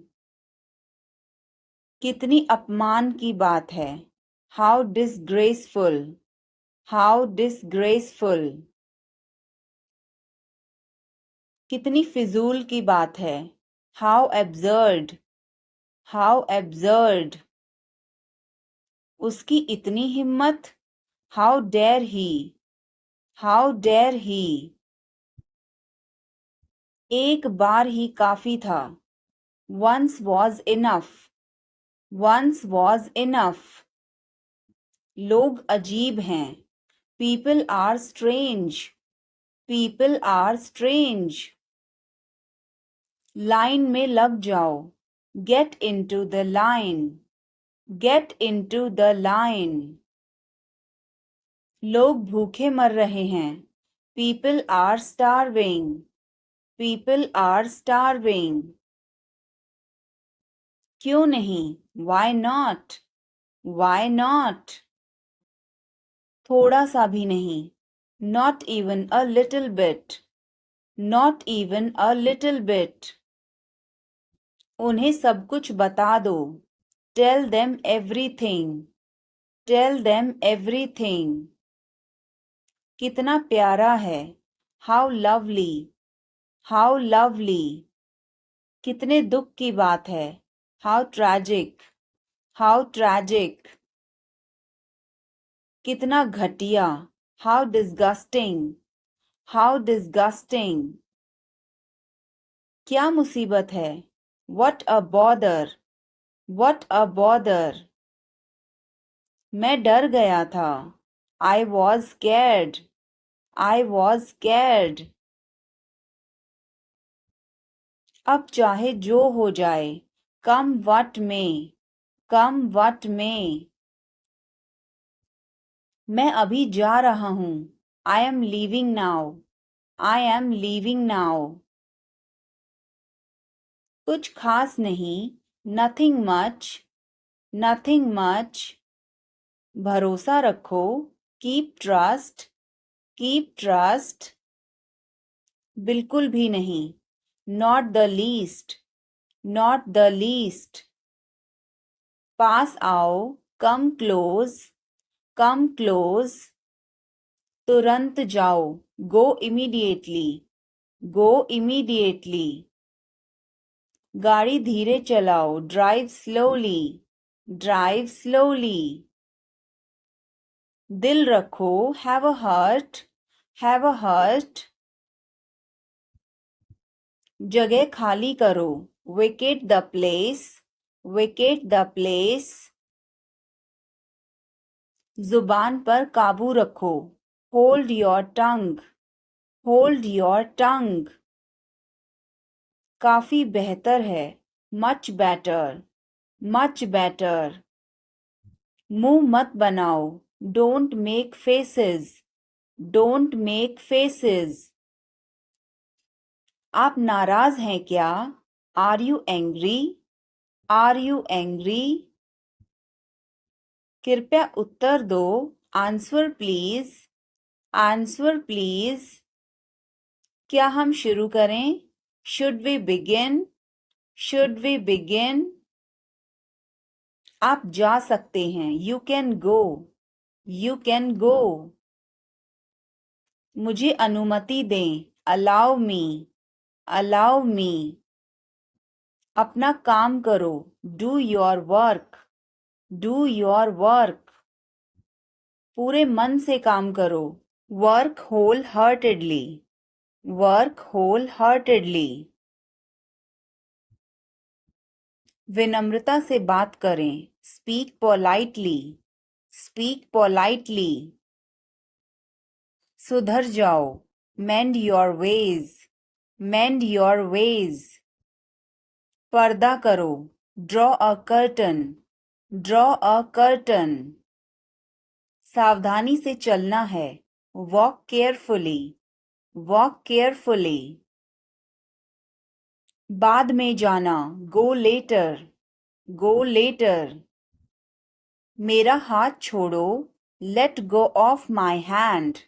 कितनी अपमान की बात है. How disgraceful. How disgraceful. कितनी फिजूल की बात है. How absurd. How absurd. उसकी इतनी हिम्मत. How dare he. How dare he. एक बार ही काफी था. Once was enough. Once was enough. लोग अजीब हैं. People are strange. People are strange. Line में लग जाओ. Get into the line. Get into the line. लोग भूखे मर रहे हैं. People are starving. People are starving. क्यों नहीं? Why not? Why not? थोड़ा सा भी नहीं. Not even a little bit. Not even a little bit. उन्हें सब कुछ बता दो. Tell them everything. Tell them everything. कितना प्यारा है. How lovely. How lovely. कितने दुख की बात है. How tragic. How tragic. कितना घटिया. How disgusting. How disgusting. क्या मुसीबत है. What a bother. What a bother. मैं डर गया था. I was scared. I was scared. अब चाहे जो हो जाए. Come what may. Come what may. मैं अभी जा रहा हूँ. I am leaving now. I am leaving now. कुछ खास नहीं. Nothing much. Nothing much. भरोसा रखो. Keep trust. Keep trust. बिल्कुल भी नहीं. Not the least. Not the least. पास आओ. Come close. Come close. तुरंत जाओ. Go immediately. Go immediately. गाड़ी धीरे चलाओ. Drive slowly. Drive slowly. दिल रखो. Have a heart. Have a heart. जगह खाली करो. Vacate the place. Vacate the place. जुबान पर काबू रखो. Hold your tongue. Hold your tongue. काफी बेहतर है. Much better. Much better. मुंह मत बनाओ. Don't make faces. Don't make faces. आप नाराज हैं क्या? Are you angry? Are you angry? कृपया उत्तर दो. Answer please. Answer please. क्या हम शुरू करें? Should we begin? Should we begin? आप जा सकते हैं. You can go. You can go. मुझे अनुमति दें. Allow me. Allow me. अपना काम करो. Do your work. Do your work. पूरे मन से काम करो. Work wholeheartedly. Work wholeheartedly. विनम्रता से बात करें. Speak politely. Speak politely. सुधर जाओ. Mend your ways. Mend your ways. पर्दा करो. Draw a curtain. Draw a curtain. सावधानी से चलना है. Walk carefully. Walk carefully. बाद में जाना. Go later. Go later. मेरा हाथ छोड़ो. Let go of my hand.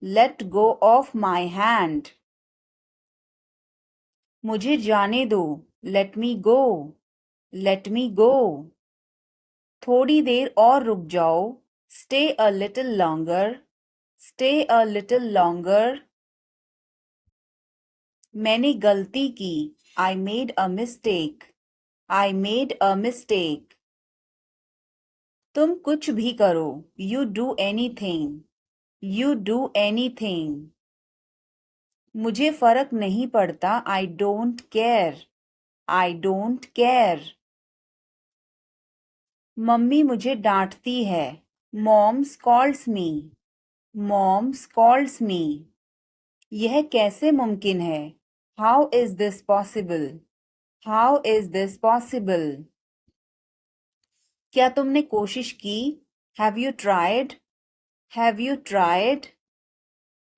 Let go of my hand. मुझे जाने दो. Let me go. Let me go. थोड़ी देर और रुक जाओ. Stay a little longer. Stay a little longer. मैंने गलती की. I made a mistake. I made a mistake. तुम कुछ भी करो. You do anything. You do anything. मुझे फर्क नहीं पड़ता. I don't care. I don't care. Mummy मुझे डांटती है. Mom scolds me. Mom scolds me. यह कैसे मुमकिन है? How is this possible? How is this possible? क्या तुमने कोशिश की? Have you tried? Have you tried?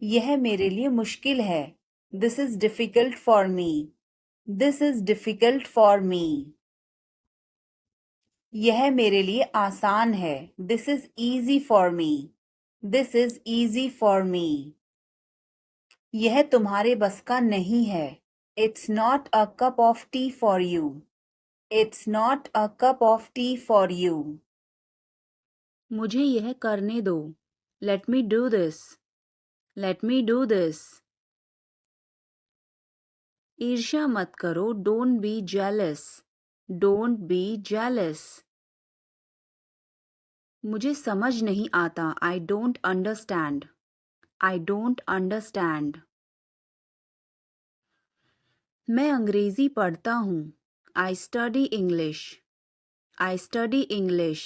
यह मेरे लिए मुश्किल है. This is difficult for me. This is difficult for me. यह मेरे लिए आसान है. This is easy for me. This is easy for me. यह तुम्हारे बस का नहीं है. It's not a cup of tea for you. It's not a cup of tea for you. मुझे यह करने दो. Let me do this. Let me do this. ईर्ष्या मत करो. Don't be jealous. Don't be jealous. मुझे समझ नहीं आता. I don't understand. I don't understand. मैं अंग्रेजी पढ़ता हूँ. I study English. I study English.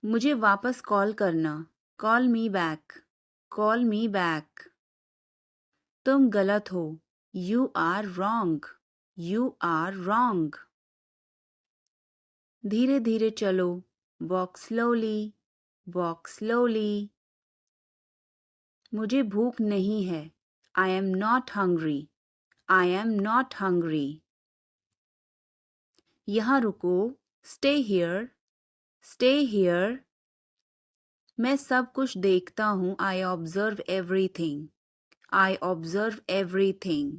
मुझे वापस कॉल करना. Call me back. Call me back. तुम गलत हो. You are wrong. You are wrong. धीरे धीरे चलो. Walk slowly. Walk slowly. मुझे भूख नहीं है. I am not hungry. I am not hungry. यहाँ रुको. Stay here. Stay here. मैं सब कुछ देखता हूँ. I observe everything. I observe everything.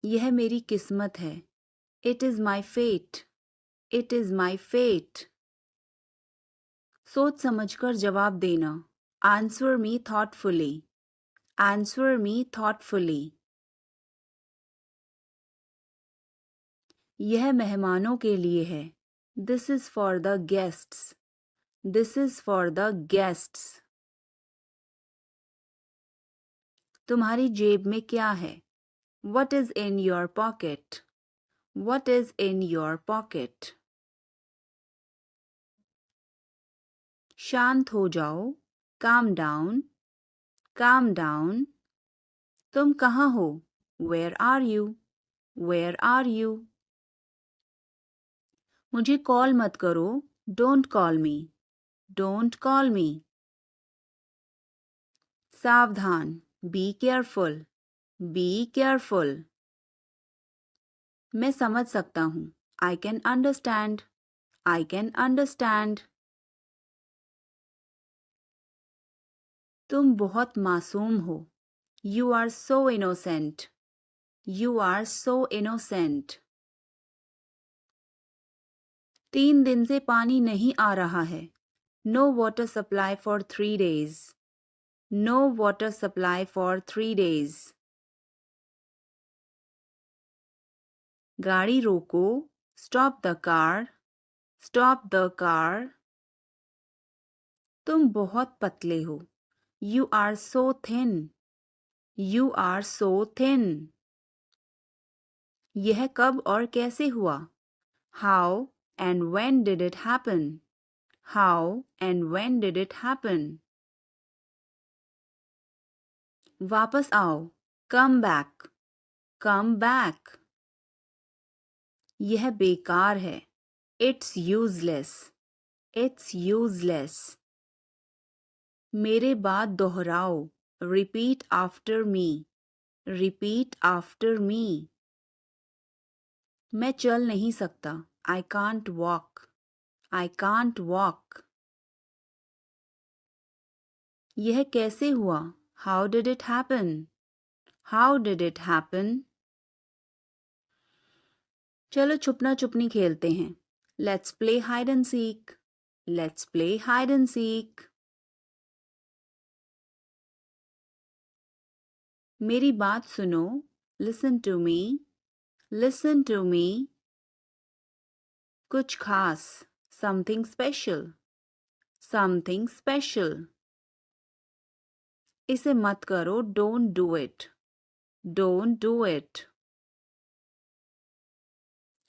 यह मेरी किस्मत है. It is my fate. It is my fate. सोच समझकर जवाब देना. Answer me thoughtfully. Answer me thoughtfully. यह मेहमानों के लिए है. This is for the guests. This is for the guests. तुम्हारी जेब में क्या है? What is in your pocket? What is in your pocket? शांत हो जाओ. Calm down. Calm down. तुम कहाँ हो? Where are you? Where are you? मुझे कॉल मत करो. Don't call me. Don't call me. सावधान. Be careful. Be careful. मैं समझ सकता हूँ. I can understand. I can understand. तुम बहुत मासूम हो. You are so innocent. You are so innocent. 3 दिन से पानी नहीं आ रहा है. No water supply for 3 days. No water supply for 3 days. गाड़ी रोको. Stop the car. Stop the car. तुम बहुत पतले हो. You are so thin. You are so thin. यह कब और कैसे हुआ? How and when did it happen? How and when did it happen? वापस आओ. Come back. Come back. यह बेकार है. It's useless. It's useless. मेरे बाद दोहराओ. Repeat after me. Repeat after me. मैं चल नहीं सकता. I can't walk. I can't walk. यह कैसे हुआ? How did it happen? How did it happen? चलो छुपना छुपनी खेलते हैं. Let's play hide and seek. Let's play hide and seek. मेरी बात सुनो. Listen to me. Listen to me. कुछ खास. Something special. Something special. इसे मत करो. Don't do it. Don't do it.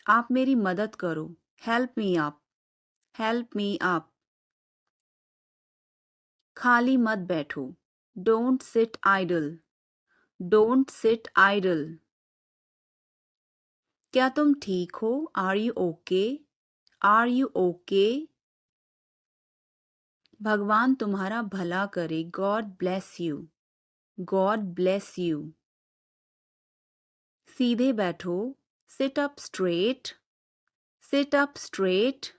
आप मेरी मदद करो. Help me up. Help me up. खाली मत बैठो. Don't sit idle. Don't sit idle. क्या तुम ठीक हो? Are you okay? Are you okay? भगवान तुम्हारा भला करे. God bless you. God bless you. सीधे बैठो. Sit up straight. Sit up straight.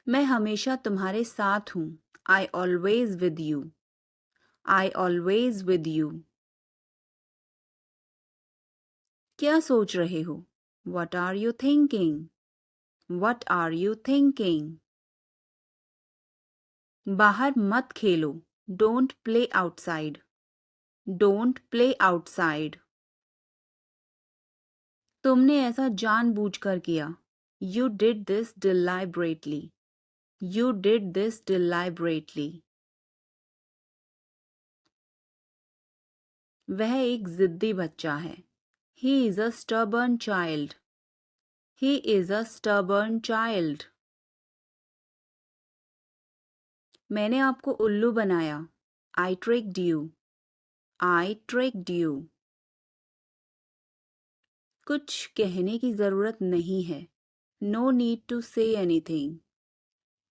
मैं हमेशा तुम्हारे साथ हूँ. I always with you. I always with you. क्या सोच रहे हो? What are you thinking? What are you thinking? बाहर मत खेलो. Don't play outside. Don't play outside. तुमने ऐसा जानबूझकर किया. You did this deliberately. You did this deliberately. वह एक जिद्दी बच्चा है. He is a stubborn child. He is a stubborn child. मैंने आपको उल्लू बनाया. I tricked you. I tricked you. कुछ कहने की जरूरत नहीं है. No need to say anything.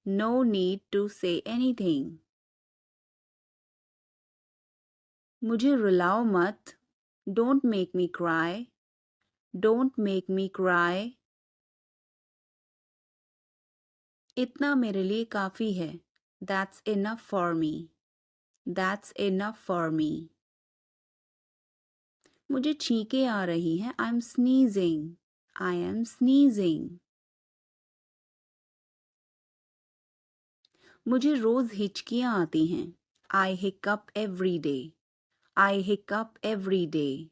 No need to say anything. मुझे रुलाओ मत. Don't make me cry. Don't make me cry. इतना मेरे लिए काफी है. That's enough for me. That's enough for me. मुझे छींकें आ रही हैं. I'm sneezing. I am sneezing. मुझे रोज हिचकियां आती हैं. I hiccup every day. I hiccup every day.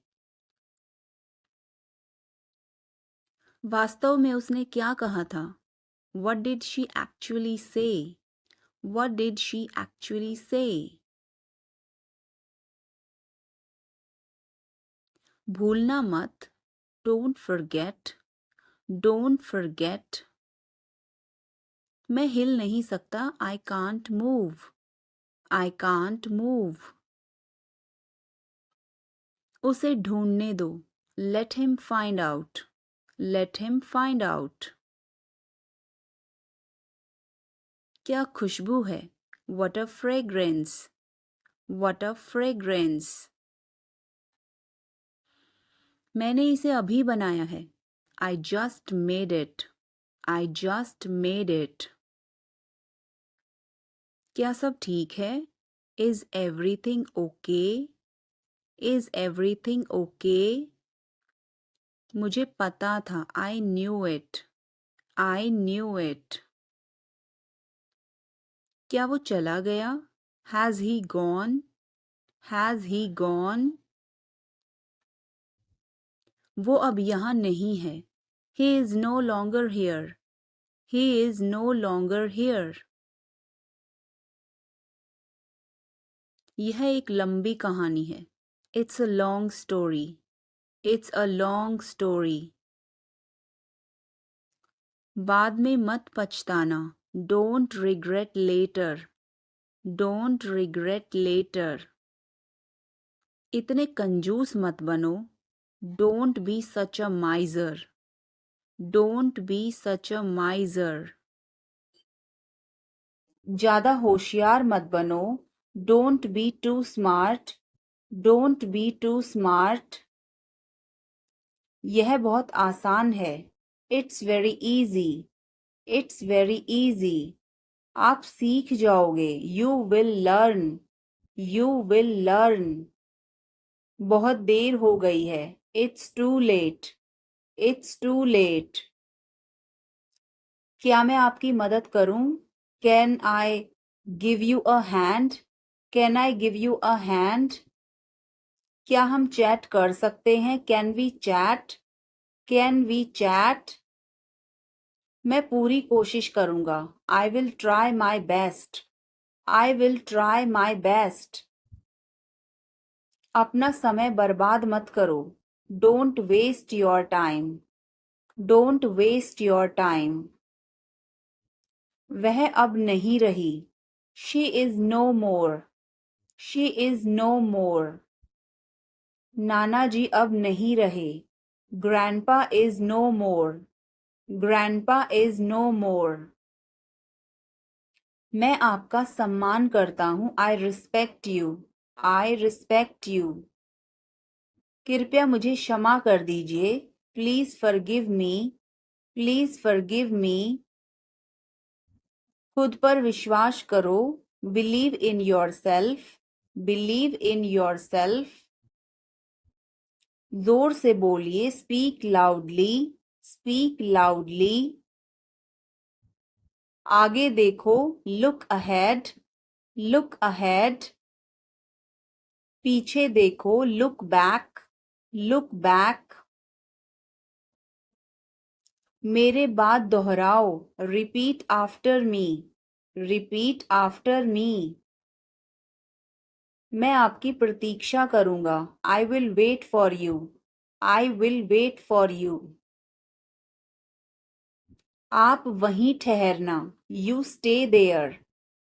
वास्तव में उसने क्या कहा था? What did she actually say? What did she actually say? भूलना मत. Don't forget. Don't forget. मैं हिल नहीं सकता. I can't move. I can't move. उसे ढूंढने दो. Let him find out. Let him find out. क्या खुशबू है? What a fragrance. What a fragrance. मैंने इसे अभी बनाया है. I just made it. I just made it. क्या सब ठीक है? Is everything okay? Is everything okay? मुझे पता था. I knew it. I knew it. क्या वो चला गया? Has he gone? Has he gone? वो अब यहाँ नहीं है. He is no longer here. He is no longer here. यह एक लंबी कहानी है. It's a long story. It's a long story. बाद में मत पछताना. Don't regret later. Don't regret later. इतने कंजूस मत बनो. Don't be such a miser. Don't be such a miser. ज़्यादा होशियार मत बनो. Don't be too smart. Don't be too smart. यह बहुत आसान है. It's very easy. It's very easy. आप सीख जाओगे. You will learn. You will learn. बहुत देर हो गई है. It's too late. It's too late. क्या मैं आपकी मदद करूं? Can I give you a hand? Can I give you a hand? क्या हम चैट कर सकते हैं? Can we chat? Can we chat? मैं पूरी कोशिश करूंगा. I will try my best. I will try my best. अपना समय बर्बाद मत करो. Don't waste your time. Don't waste your time. वह अब नहीं रही. She is no more. She is no more. नाना जी अब नहीं रहे. Grandpa is no more. Grandpa is no more. मैं आपका सम्मान करता हूँ. I respect you. I respect you. कृपया मुझे क्षमा कर दीजिए. Please forgive me. Please forgive me. खुद पर विश्वास करो. Believe in yourself. Believe in yourself. जोर से बोलिए. Speak loudly. Speak loudly. आगे देखो. Look ahead. Look ahead. पीछे देखो. Look back. Look back. मेरे बाद दोहराओ. Repeat after me. Repeat after me. मैं आपकी प्रतीक्षा करूंगा. I will wait for you. I will wait for you. आप वहीं ठहरना. You stay there.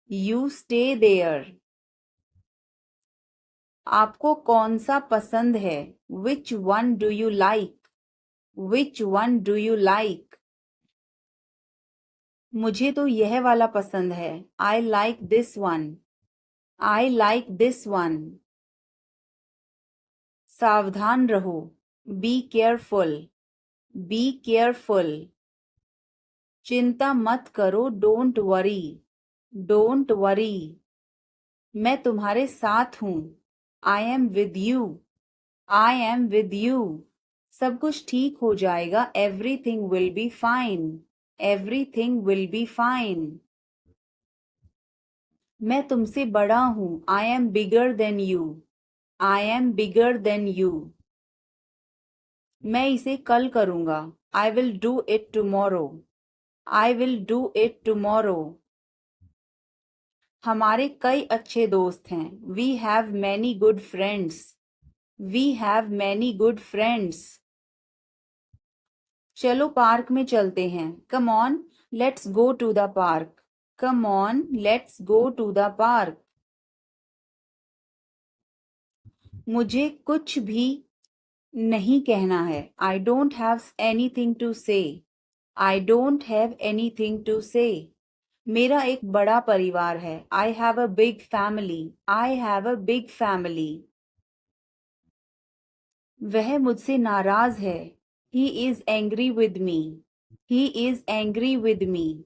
You stay there. आपको कौन सा पसंद है? Which one do you like? Which one do you like? मुझे तो यह वाला पसंद है. I like this one. I like this one. सावधान रहो. Be careful. Be careful. चिंता मत करो. Don't worry. Don't worry. मैं तुम्हारे साथ हूँ. I am with you. I am with you. सब कुछ ठीक हो जाएगा. Everything will be fine. Everything will be fine. मैं तुमसे बड़ा हूँ. I am bigger than you. I am bigger than you. मैं इसे कल करूँगा. I will do it tomorrow. I will do it tomorrow. हमारे कई अच्छे दोस्त हैं. We have many good friends. We have many good friends. चलो पार्क में चलते हैं. Come on, let's go to the park. Come on, let's go to the park. मुझे कुछ भी नहीं कहना है. I don't have anything to say. I don't have anything to say. मेरा एक बड़ा परिवार है. I have a big family. I have a big family. वह मुझसे नाराज है. He is angry with me. He is angry with me.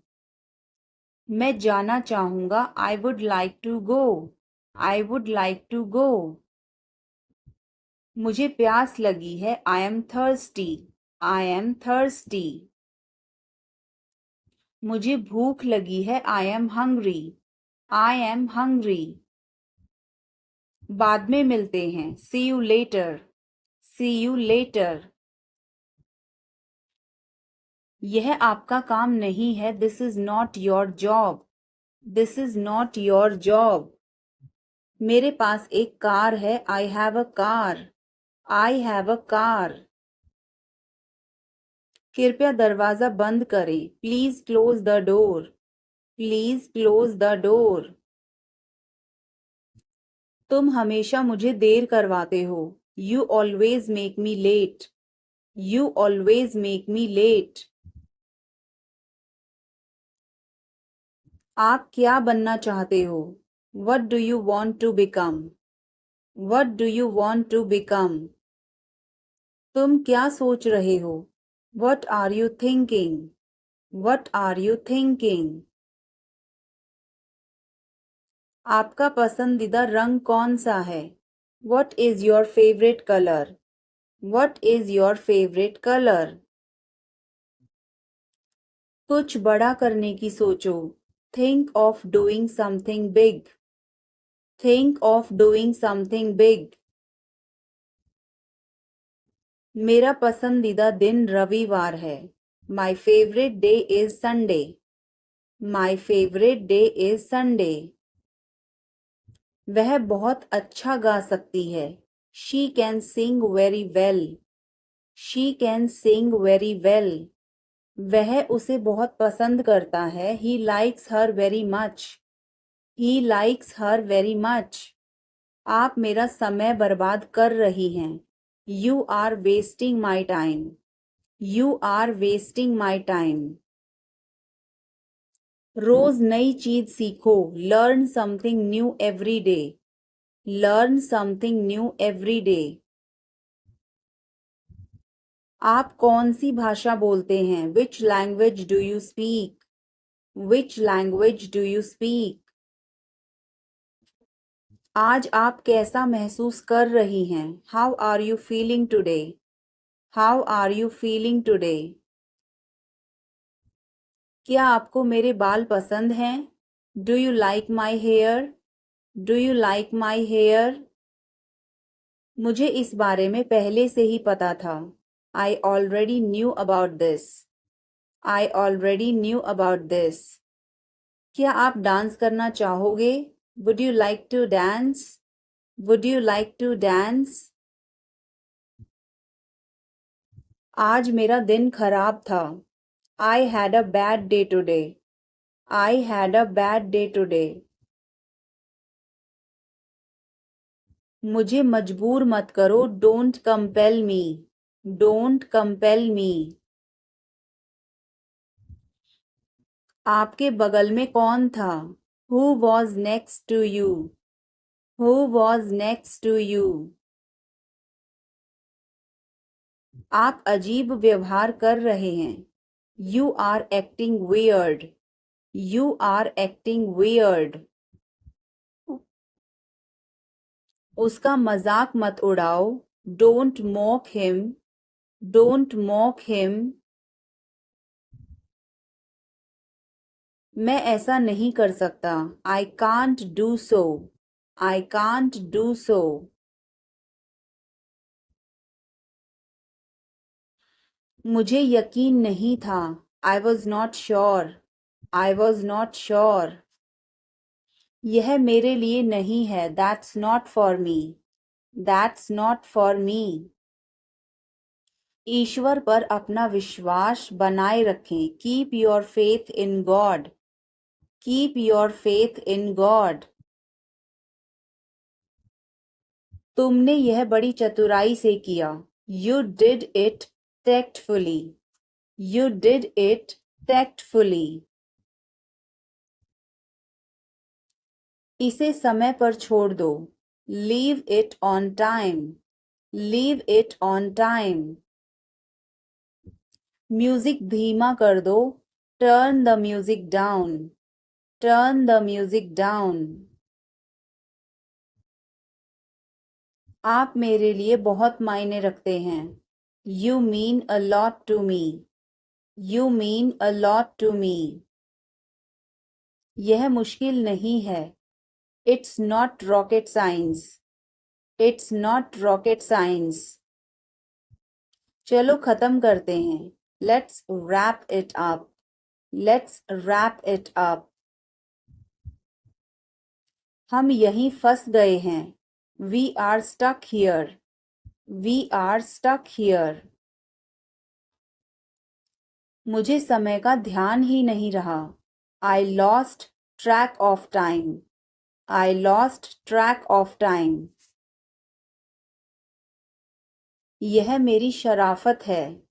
मैं जाना चाहूँगा. I would like to go. I would like to go. मुझे प्यास लगी है. I am thirsty. I am thirsty. मुझे भूख लगी है. I am hungry. I am hungry. बाद में मिलते हैं. See you later. See you later. यह आपका काम नहीं है. This is not your job. This is not your job. मेरे पास एक कार है. I have a car. I have a car. कृपया दरवाजा बंद करें. Please close the door. Please close the door. तुम हमेशा मुझे देर करवाते हो. You always make me late. You always make me late. आप क्या बनना चाहते हो? What do you want to become? What do you want to become? तुम क्या सोच रहे हो? What are you thinking? What are you thinking? आपका पसंदीदा रंग कौन सा है? What is your favorite color? What is your favorite color? कुछ बड़ा करने की सोचो. Think of doing something big. Think of doing something big. मेरा पसंदीदा दिन रविवार है. My favorite day is Sunday. My favorite day is Sunday. वह बहुत अच्छा गा सकती है. She can sing very well. She can sing very well. वह उसे बहुत पसंद करता है. He likes her very much. He likes her very much. आप मेरा समय बर्बाद कर रही हैं. You are wasting my time. You are wasting my time. रोज नई चीज सीखो. Learn something new every day. Learn something new every day. आप कौन सी भाषा बोलते हैं? Which language do you speak? Which language do you speak? आज आप कैसा महसूस कर रही हैं? How are you feeling today? How are you feeling today? क्या आपको मेरे बाल पसंद हैं? Do you like my hair? Do you like my hair? मुझे इस बारे में पहले से ही पता था. I already knew about this. I already knew about this. क्या आप डांस करना चाहोगे? Would you like to dance? Would you like to dance? आज मेरा दिन खराब था. I had a bad day today. I had a bad day today. मुझे मजबूर मत करो. Don't compel me. Don't compel me. आपके बगल में कौन था? Who was next to you? Who was next to you? आप अजीब व्यवहार कर रहे हैं. You are acting weird. You are acting weird. उसका मजाक मत उड़ाओ. Don't mock him. Don't mock him. मैं ऐसा नहीं कर सकता. I can't do so. I can't do so. मुझे यकीन नहीं था. I was not sure. I was not sure. यह मेरे लिए नहीं है. That's not for me. That's not for me. ईश्वर पर अपना विश्वास बनाए रखें. Keep your faith in God. Keep your faith in God. तुमने यह बड़ी चतुराई से किया. You did it tactfully. You did it tactfully. इसे समय पर छोड़ दो. Leave it on time. Leave it on time. Music धीमा कर दो. Turn the music down. Turn the music down. आप मेरे लिए बहुत मायने रखते हैं. You mean a lot to me. You mean a lot to me. यह मुश्किल नहीं है. It's not rocket science. It's not rocket science. चलो खत्म करते हैं. Let's wrap it up. Let's wrap it up. हम यहीं फंस गए हैं. We are stuck here. We are stuck here. मुझे समय का ध्यान ही नहीं रहा. I lost track of time. I lost track of time. यह मेरी शराफत है.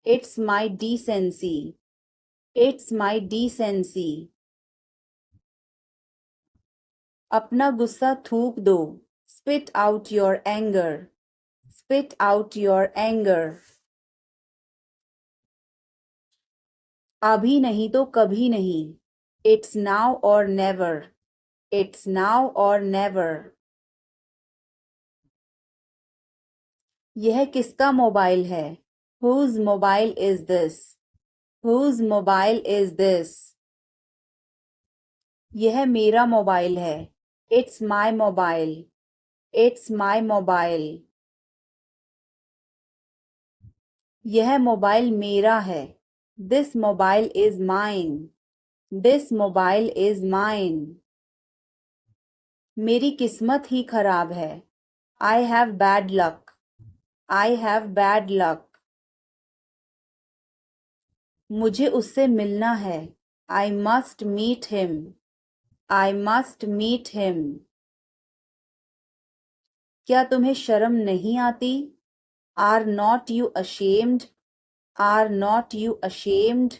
It's my decency. It's my decency. अपना गुस्सा थूक दो. Spit out your anger. Spit out your anger. अभी नहीं तो कभी नहीं. It's now or never. It's now or never. यह किसका मोबाइल है? Whose mobile is this? Whose mobile is this? यह मेरा मोबाइल है. It's my mobile. It's my mobile. यह मोबाइल मेरा है. This mobile is mine. This mobile is mine. मेरी किस्मत ही खराब है. I have bad luck. I have bad luck. मुझे उससे मिलना है. I must meet him. I must meet him. क्या तुम्हें शर्म नहीं आती? Are not you ashamed? Are not you ashamed?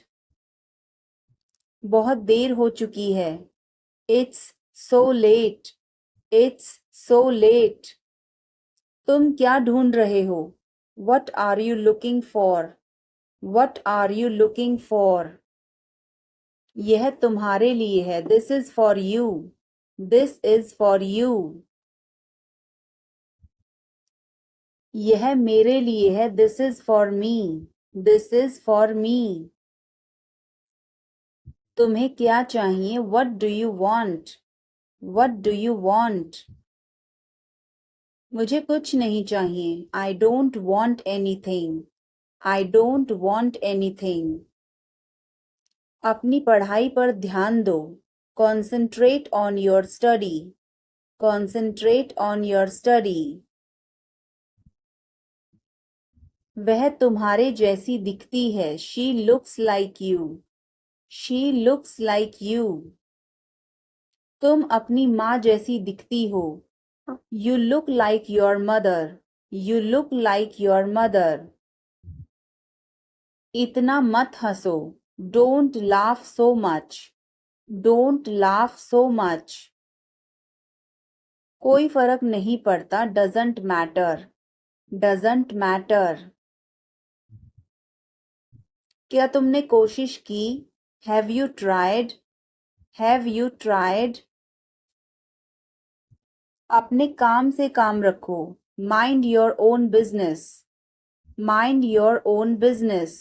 बहुत देर हो चुकी है. It's so late. It's so late. तुम क्या ढूंढ रहे हो? What are you looking for? What are you looking for? यह तुम्हारे लिए है. This is for you. This is for you. यह मेरे लिए है. This is for me. This is for me. तुम्हें क्या चाहिए? What do you want? What do you want? मुझे कुछ नहीं चाहिए. I don't want anything. I don't want anything. अपनी पढ़ाई पर ध्यान दो. Concentrate on your study. Concentrate on your study. वह तुम्हारे जैसी दिखती है. She looks like you. She looks like you. तुम अपनी माँ जैसी दिखती हो. You look like your mother. You look like your mother. इतना मत हंसो. Don't laugh so much. Don't laugh so much. कोई फर्क नहीं पड़ता. Doesn't matter. Doesn't matter. क्या तुमने कोशिश की? Have you tried? Have you tried? अपने काम से काम रखो. Mind your own business. Mind your own business.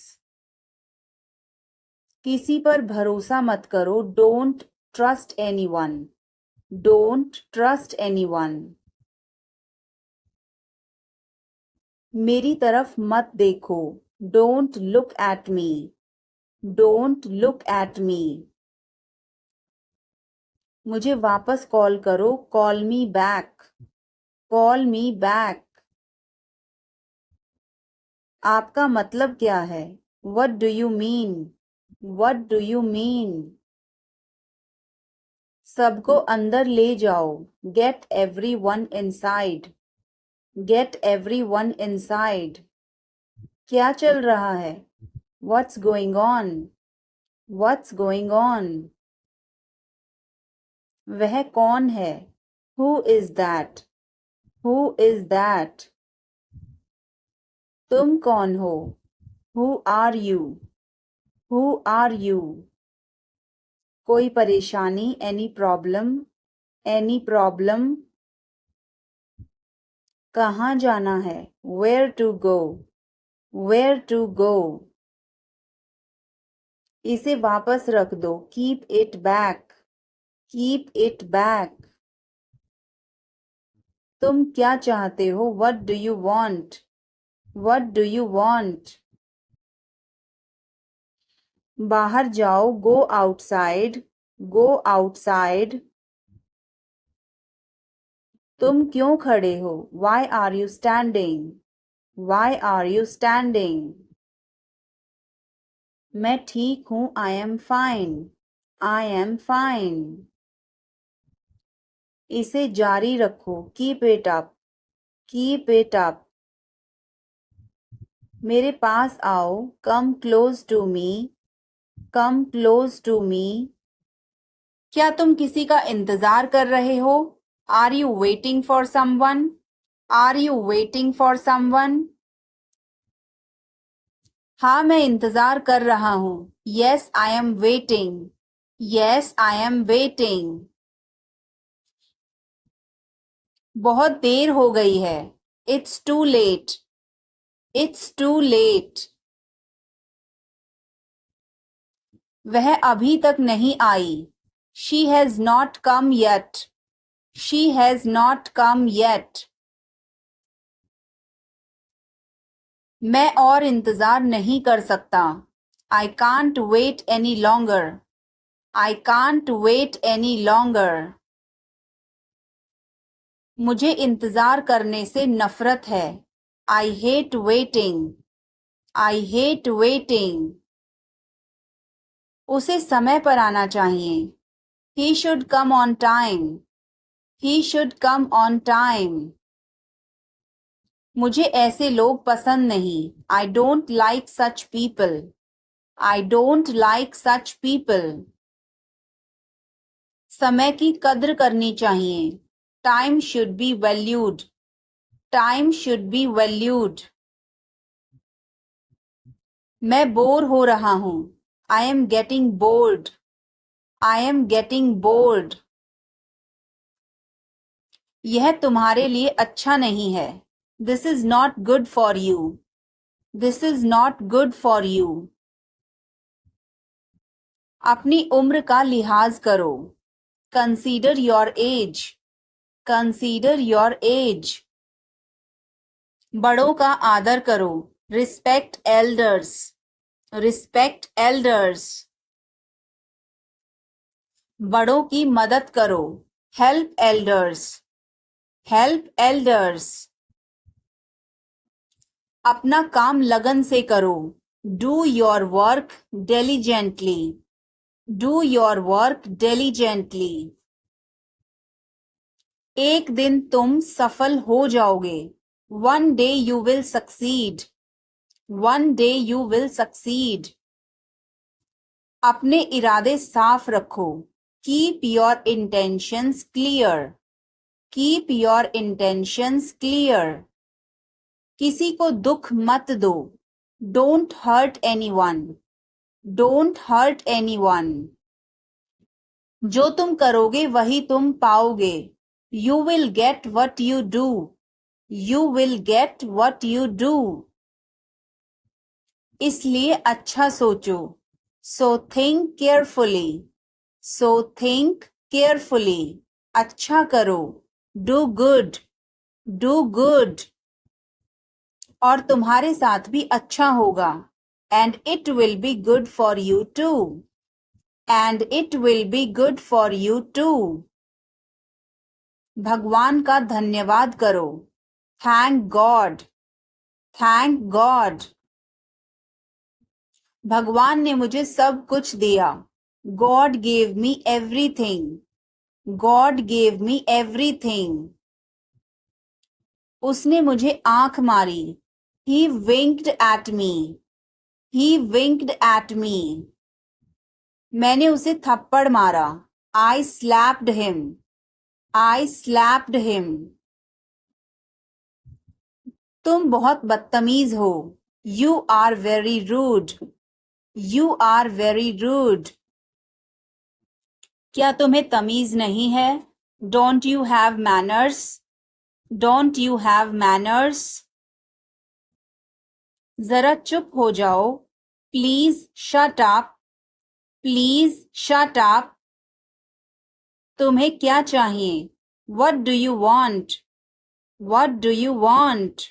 किसी पर भरोसा मत करो. Don't trust anyone. Don't trust anyone. मेरी तरफ मत देखो. Don't look at me. Don't look at me. मुझे वापस कॉल करो. Call me back. Call me back. आपका मतलब क्या है? What do you mean? What do you mean? सबको अंदर ले जाओ. Get everyone inside. Get everyone inside. क्या चल रहा है? What's going on? What's going on? वह कौन है? Who is that? Who is that? तुम कौन हो? Who are you? Who are you? कोई परेशानी? Any problem? Any problem? कहाँ जाना है? Where to go? Where to go? इसे वापस रख दो. Keep it back. Keep it back. तुम क्या चाहते हो? What do you want? What do you want? बाहर जाओ. Go outside. Go outside. तुम क्यों खड़े हो? Why are you standing? Why are you standing? मैं ठीक हूँ. I am fine. I am fine. इसे जारी रखो. Keep it up. Keep it up. मेरे पास आओ. Come close to me. Come close to me. क्या तुम किसी का इंतजार कर रहे हो? Are you waiting for someone? Are you waiting for someone? हाँ, मैं इंतजार कर रहा हूँ. Yes, I am waiting. Yes, I am waiting. बहुत देर हो गई है. It's too late. It's too late. वह अभी तक नहीं आई. She has not come yet. She has not come yet. मैं और इंतजार नहीं कर सकता. I can't wait any longer. I can't wait any longer. मुझे इंतजार करने से नफरत है. I hate waiting. I hate waiting. उसे समय पर आना चाहिए. He should come on time. He should come on time. मुझे ऐसे लोग पसंद नहीं. I don't like such people. I don't like such people. समय की कद्र करनी चाहिए. Time should be valued. Time should be valued. मैं बोर हो रहा हूँ. I am getting bored. I am getting bored. यह तुम्हारे लिए अच्छा नहीं है. This is not good for you. This is not good for you. अपनी उम्र का लिहाज करो. Consider your age. Consider your age. बड़ों का आदर करो. Respect elders. Respect elders. बड़ों की मदद करो. Help elders. Help elders. अपना काम लगन से करो. Do your work diligently. Do your work diligently. एक दिन तुम सफल हो जाओगे. One day you will succeed. One day you will succeed. अपने इरादे साफ रखो. Keep your intentions clear. Keep your intentions clear. किसी को दुख मत दो. Don't hurt anyone. Don't hurt anyone. जो तुम करोगे वही तुम पाओगे. You will get what you do. You will get what you do. इसलिए अच्छा सोचो. So think carefully. So think carefully. अच्छा करो. Do good. Do good. और तुम्हारे साथ भी अच्छा होगा. And it will be good for you too. And it will be good for you too. भगवान का धन्यवाद करो. Thank God. Thank God. भगवान ने मुझे सब कुछ दिया. God gave me everything. God gave me everything. उसने मुझे आंख मारी. He winked at me. He winked at me. मैंने उसे थप्पड़ मारा. I slapped him. I slapped him. तुम बहुत बदतमीज हो. You are very rude. You are very rude. क्या तुम्हें तमीज नहीं है? Don't you have manners? Don't you have manners? जरा चुप हो जाओ. Please shut up. Please shut up. तुम्हें क्या चाहिए? What do you want? What do you want?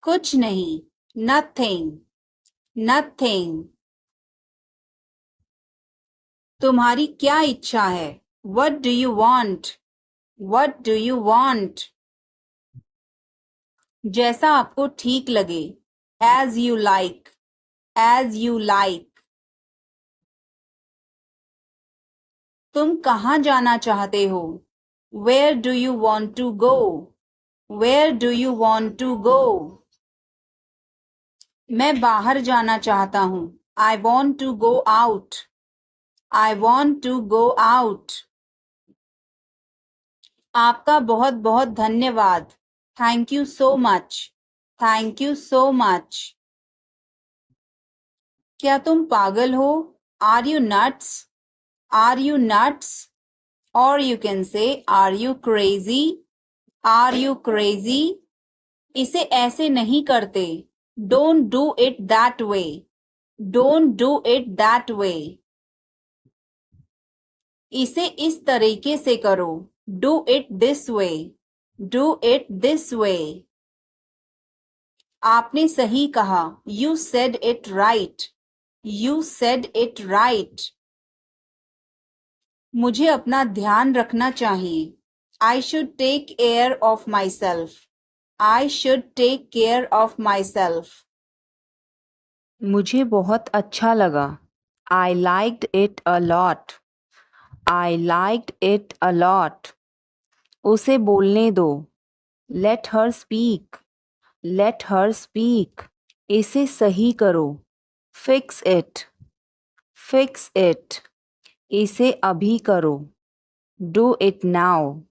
कुछ नहीं. Nothing. Nothing. तुम्हारी क्या इच्छा है? What do you want? What do you want? जैसा आपको ठीक लगे, as you like, as you like. तुम कहाँ जाना चाहते हो? Where do you want to go? Where do you want to go? मैं बाहर जाना चाहता हूँ. I want to go out. I want to go out. आपका बहुत बहुत धन्यवाद. Thank you so much. Thank you so much. क्या तुम पागल हो? Are you nuts? Are you nuts? Or you can say, are you crazy? Are you crazy? इसे ऐसे नहीं करते. Don't do it that way. Don't do it that way. इसे इस तरीके से करो. Do it this way. Do it this way. आपने सही कहा. You said it right. You said it right. मुझे अपना ध्यान रखना चाहिए. I should take care of myself. I should take care of myself. मुझे बहुत अच्छा लगा. I liked it a lot. I liked it a lot. उसे बोलने दो. Let her speak. Let her speak. इसे सही करो. Fix it. Fix it. इसे अभी करो. Do it now.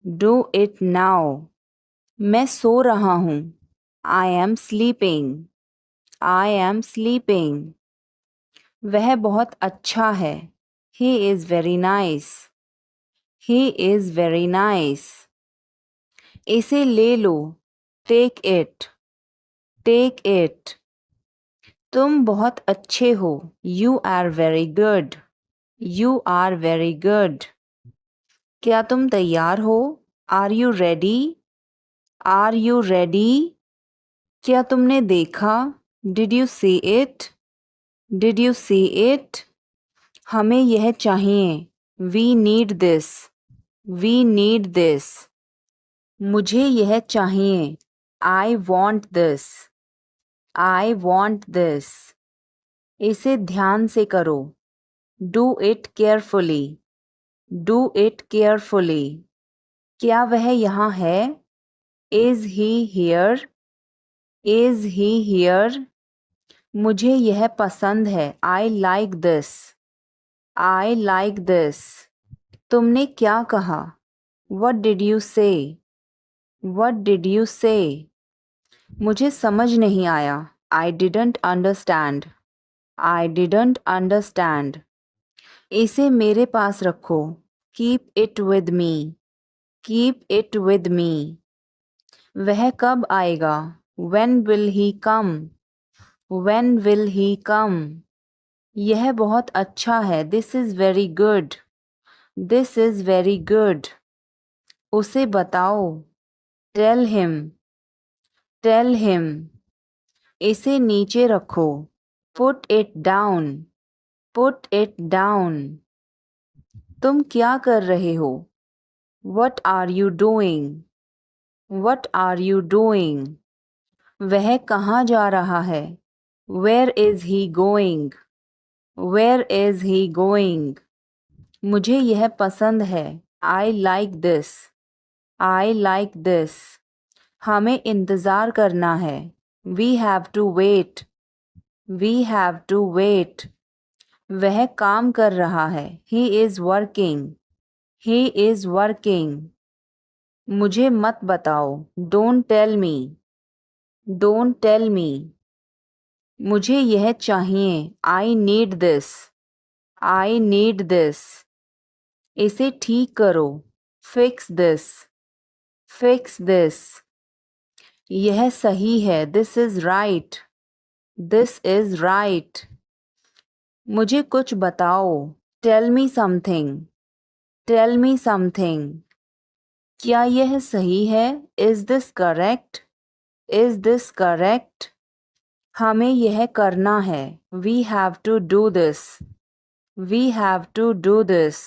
Do it now. मैं सो रहा हूँ. I am sleeping. I am sleeping. वह बहुत अच्छा है. He is very nice. He is very nice. इसे ले लो. Take it. Take it. तुम बहुत अच्छे हो. You are very good. You are very good. क्या तुम तैयार हो? Are you ready? Are you ready? क्या तुमने देखा? Did you see it? Did you see it? हमें यह चाहिए. We need this. We need this. मुझे यह चाहिए. I want this. I want this. इसे ध्यान से करो. Do it carefully. Do it carefully. क्या वह यहाँ है? Is he here? Is he here? मुझे यह पसंद है. I like this. I like this. तुमने क्या कहा? What did you say? What did you say? मुझे समझ नहीं आया. I didn't understand. I didn't understand. इसे मेरे पास रखो. Keep it with me. Keep it with me. वह कब आएगा? When will he come? When will he come? यह बहुत अच्छा है. This is very good. This is very good. उसे बताओ. Tell him. Tell him. इसे नीचे रखो. Put it down. Put it down. तुम क्या कर रहे हो? What are you doing? What are you doing? वह कहाँ जा रहा है? Where is he going? Where is he going? मुझे यह पसंद है. I like this. I like this. हमें इंतज़ार करना है. We have to wait. We have to wait. वह काम कर रहा है. He is working. He is working. मुझे मत बताओ. Don't tell me. Don't tell me. मुझे यह चाहिए. I need this. I need this. इसे ठीक करो. Fix this. Fix this. यह सही है. This is right. This is right. मुझे कुछ बताओ. Tell me something. Tell me something. क्या यह सही है? Is this correct? Is this correct? हमें यह करना है. We have to do this. We have to do this.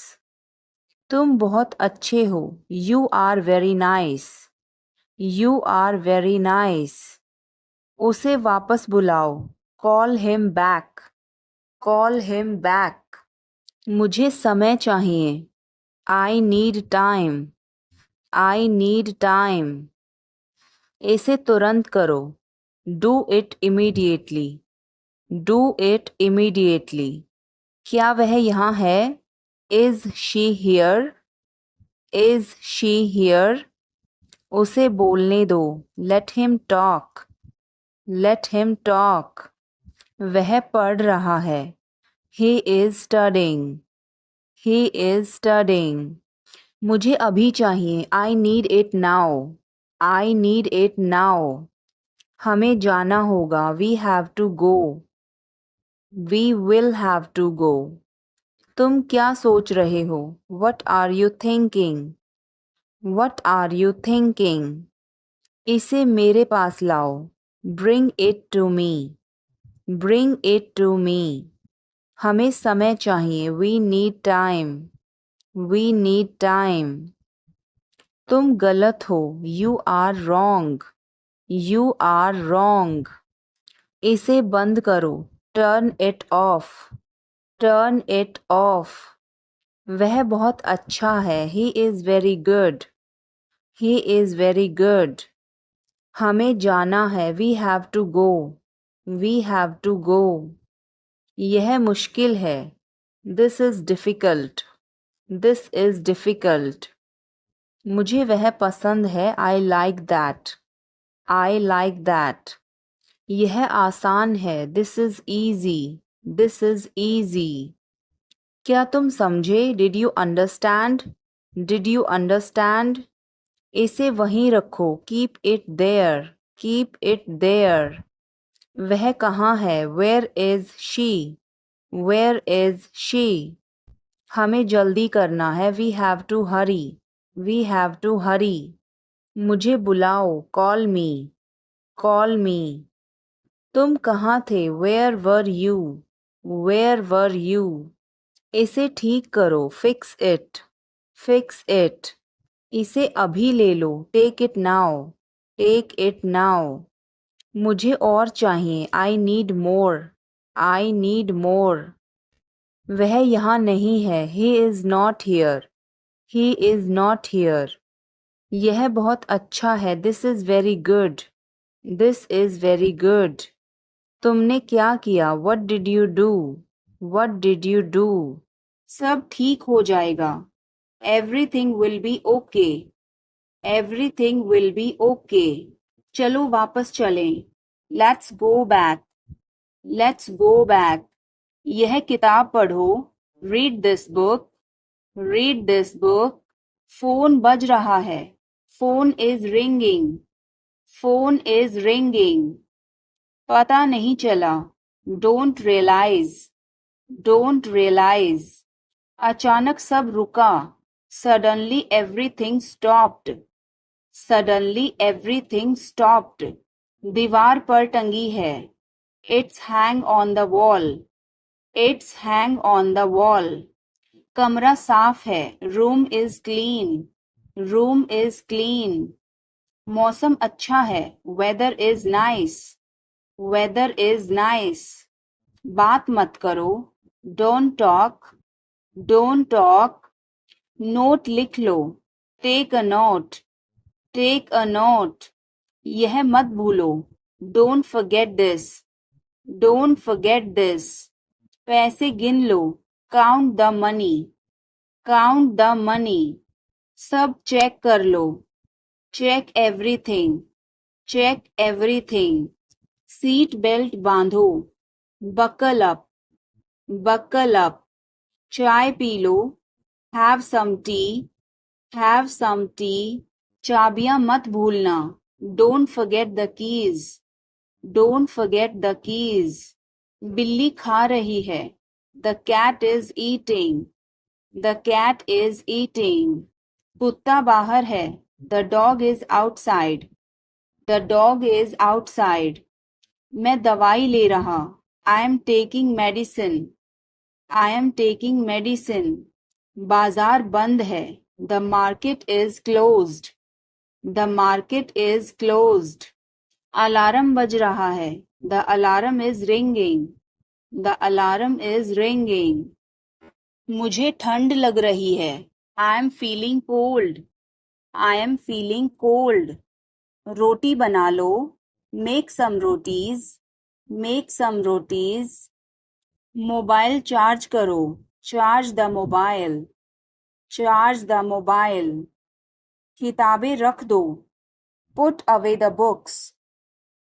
तुम बहुत अच्छे हो. You are very nice. You are very nice. उसे वापस बुलाओ. Call him back. Call him back. मुझे समय चाहिए. I need time. I need time. इसे तुरंत करो. Do it immediately. Do it immediately. क्या वह यहाँ है? Is she here? Is she here? उसे बोलने दो. Let him talk. Let him talk. वह पढ़ रहा है. He is studying. He is studying. मुझे अभी चाहिए. I need it now. I need it now. हमें जाना होगा. We have to go. We will have to go. तुम क्या सोच रहे हो? What are you thinking? What are you thinking? इसे मेरे पास लाओ. Bring it to me. Bring it to me. हमें समय चाहिए. We need time. We need time. तुम गलत हो. You are wrong. You are wrong. इसे बंद करो. Turn it off. Turn it off. वह बहुत अच्छा है. He is very good. He is very good. हमें जाना है. We have to go. We have to go. यह मुश्किल है. This is difficult. This is difficult. मुझे वह पसंद है. I like that. I like that. यह आसान है. This is easy. This is easy. क्या तुम समझे? Did you understand? Did you understand? इसे वहीं रखो. Keep it there. Keep it there. वह कहाँ है? Where is she? Where is she? हमें जल्दी करना है. We have to hurry. We have to hurry. मुझे बुलाओ. Call me. Call me. तुम कहाँ थे? Where were you? Where were you? इसे ठीक करो. Fix it. Fix it. इसे अभी ले लो. Take it now. Take it now. मुझे और चाहिए. I need more. I need more. वह यहाँ नहीं है. He is not here. He is not here. यह बहुत अच्छा है. This is very good. This is very good. तुमने क्या किया? What did you do? What did you do? सब ठीक हो जाएगा. Everything will be okay. Everything will be okay. चलो वापस चलें. Let's go back. Let's go back. यह किताब पढ़ो. Read this book. Read this book. Phone बज रहा है. Phone is ringing. Phone is ringing. पता नहीं चला. Don't realize. Don't realize. अचानक सब रुका. Suddenly everything stopped. Suddenly everything stopped. दीवार पर टंगी है. It's hang on the wall. It's hang on the wall. कमरा साफ है. Room is clean. Room is clean. मौसम अच्छा है. Weather is nice. Weather is nice. बात मत करो. Don't talk. Don't talk. Note लिख लो. Take a note. Take a note. यह मत भूलो. Don't forget this. Don't forget this. पैसे गिन लो. Count the money. Count the money. सब चेक कर लो. Check everything. Check everything. Seat belt बांधो. Buckle up. Buckle up. चाय पी लो. Have some tea. Have some tea. चाबियां मत भूलना. Don't forget the keys. Don't forget the keys. बिल्ली खा रही है. The cat is eating. The cat is eating. कुत्ता बाहर है. The dog is outside. The dog is outside. मैं दवाई ले रहा. I am taking medicine. I am taking medicine. बाजार बंद है. The market is closed. The market is closed. Alarm बज रहा है. The alarm is ringing. The alarm is ringing. मुझे ठंड लग रही है. I am feeling cold. I am feeling cold. रोटी बना लो. Make some rotis. Make some rotis. Mobile charge करो. Charge the mobile. Charge the mobile. किताबें रख दो. Put away the books.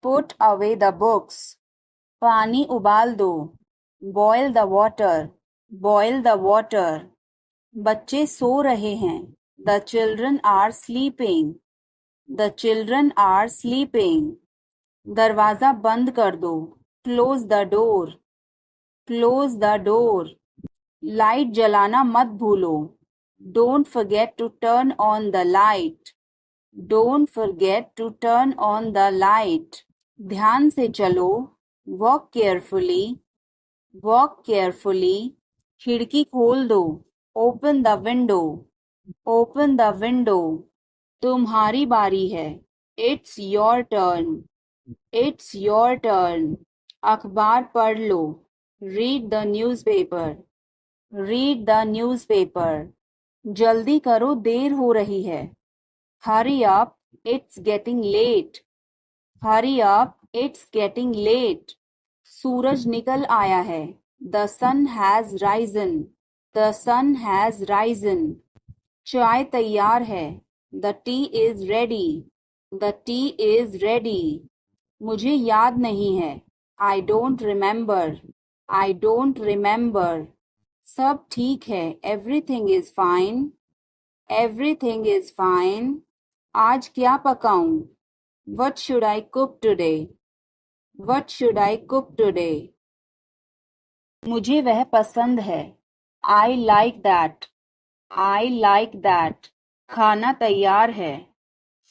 Put away the books. पानी उबाल दो. Boil the water. Boil the water. बच्चे सो रहे हैं. The children are sleeping. The children are sleeping. दरवाजा बंद कर दो. Close the door. Close the door. Light जलाना मत भूलो. Don't forget to turn on the light. Don't forget to turn on the light. ध्यान से चलो. Walk carefully. Walk carefully. खिड़की खोल दो. Open the window. Open the window. तुम्हारी बारी है. It's your turn. It's your turn. अखबार पढ़ लो. Read the newspaper. Read the newspaper. जल्दी करो, देर हो रही है. Hurry up, it's getting late. Hurry up, it's getting late. सूरज निकल आया है. The sun has risen. The sun has risen. चाय तैयार है. The tea is ready. The tea is ready. मुझे याद नहीं है. I don't remember. I don't remember. सब ठीक है. Everything is fine. Everything is fine. आज क्या पकाऊं? What should I cook today? What should I cook today? मुझे वह पसंद है. I like that. I like that. खाना तैयार है.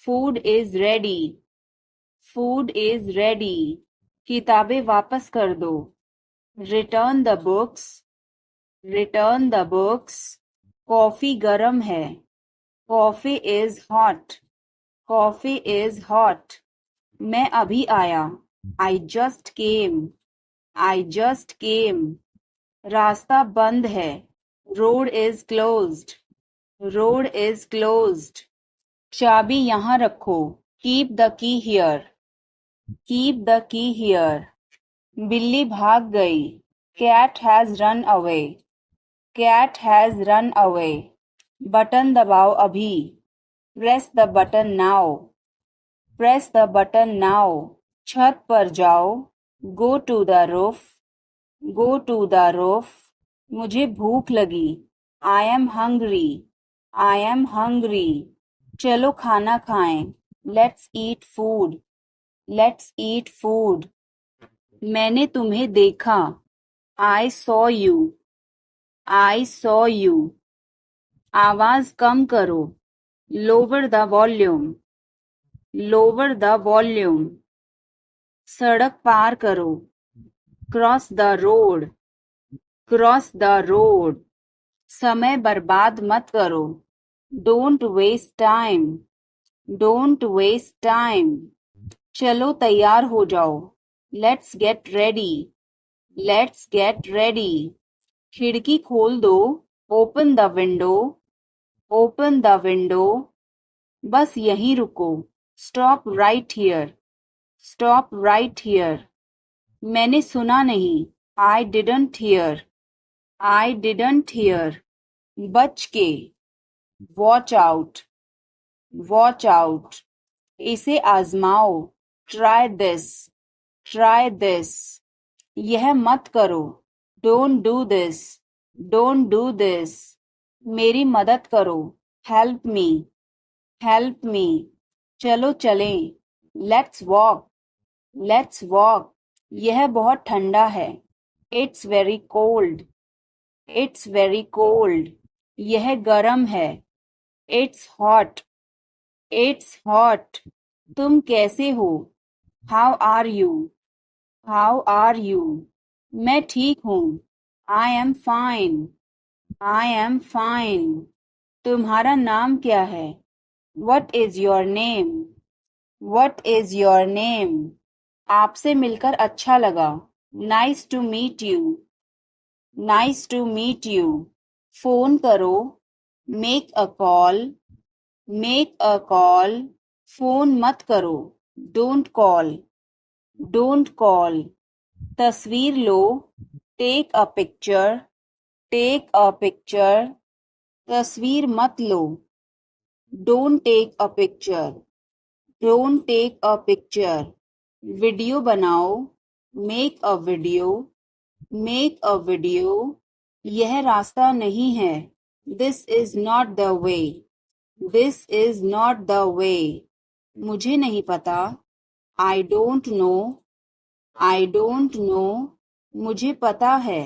Food is ready. Food is ready. किताबें वापस कर दो. Return the books. Return the books. Coffee गरम है. Coffee is hot. Coffee is hot. मैं अभी आया. I just came. I just came. रास्ता बंद है. Road is closed. Road is closed. चाबी यहाँ रखो. Keep the key here. Keep the key here. बिल्ली भाग गई. Cat has run away. Cat has run away. Button दबाओ अभी. Press the button now. Press the button now. छत पर जाओ. Go to the roof. Go to the roof. मुझे भूख लगी. I am hungry. I am hungry. चलो खाना खाएं. Let's eat food. Let's eat food. मैंने तुम्हें देखा. I saw you. I saw you. आवाज कम करो. Lower the volume. Lower the volume. सड़क पार करो. Cross the road. Cross the road. समय बर्बाद मत करो. Don't waste time. Don't waste time. चलो तैयार हो जाओ. Let's get ready. Let's get ready. खिड़की खोल दो. Open the window. Open the window. बस यहीं रुको. Stop right here. Stop right here. मैंने सुना नहीं. I didn't hear. I didn't hear. बच के. Watch out. Watch out. इसे आजमाओ. Try this. Try this. यह मत करो. Don't do this. Don't do this. मेरी मदद करो. Help me. Help me. चलो चलें. Let's walk. Let's walk. यह बहुत ठंडा है. It's very cold. It's very cold. यह गरम है. It's hot. It's hot. तुम कैसे हो? How are you? How are you? मैं ठीक हूँ. I am fine. I am fine. तुम्हारा नाम क्या है? What is your name? What is your name? आपसे मिलकर अच्छा लगा. Nice to meet you. Nice to meet you. Phone करो. Make a call. Make a call. Phone मत करो. Don't call. Don't call. तस्वीर लो. Take a picture. Take a picture. तस्वीर मत लो. Don't take a picture. Don't take a picture. Video बनाओ. Make a video. Make a video. यह रास्ता नहीं है. This is not the way. This is not the way. मुझे नहीं पता. I don't know. I don't know. मुझे पता है.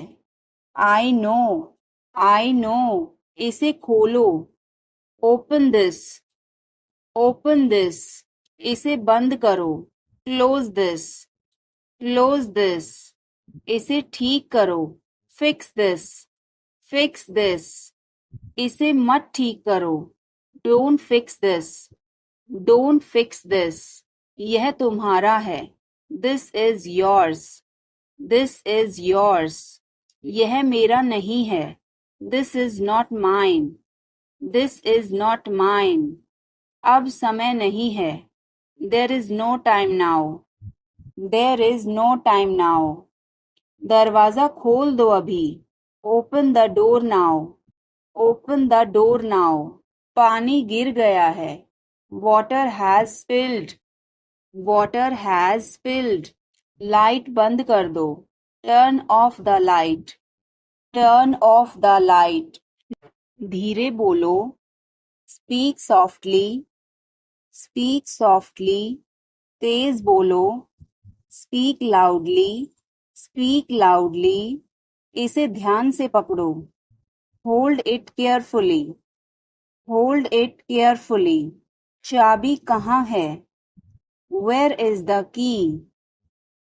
I know. I know. इसे खोलो. Open this. Open this. इसे बंद करो. Close this. Close this. इसे ठीक करो. Fix this. Fix this. इसे मत ठीक करो. Don't fix this. Don't fix this. यह तुम्हारा है. This is yours. This is yours. यह मेरा नहीं है. This is not mine. This is not mine. अब समय नहीं है. There is no time now. There is no time now. दरवाजा खोल दो अभी. Open the door now. Open the door now. पानी गिर गया है. Water has spilled. Water has spilled. Light बंद कर दो. Turn off the light. Turn off the light. धीरे बोलो. Speak softly. Speak softly. तेज बोलो. Speak loudly. Speak loudly. इसे ध्यान से पकड़ो. Hold it carefully. Hold it carefully. चाबी कहाँ है? Where is the key?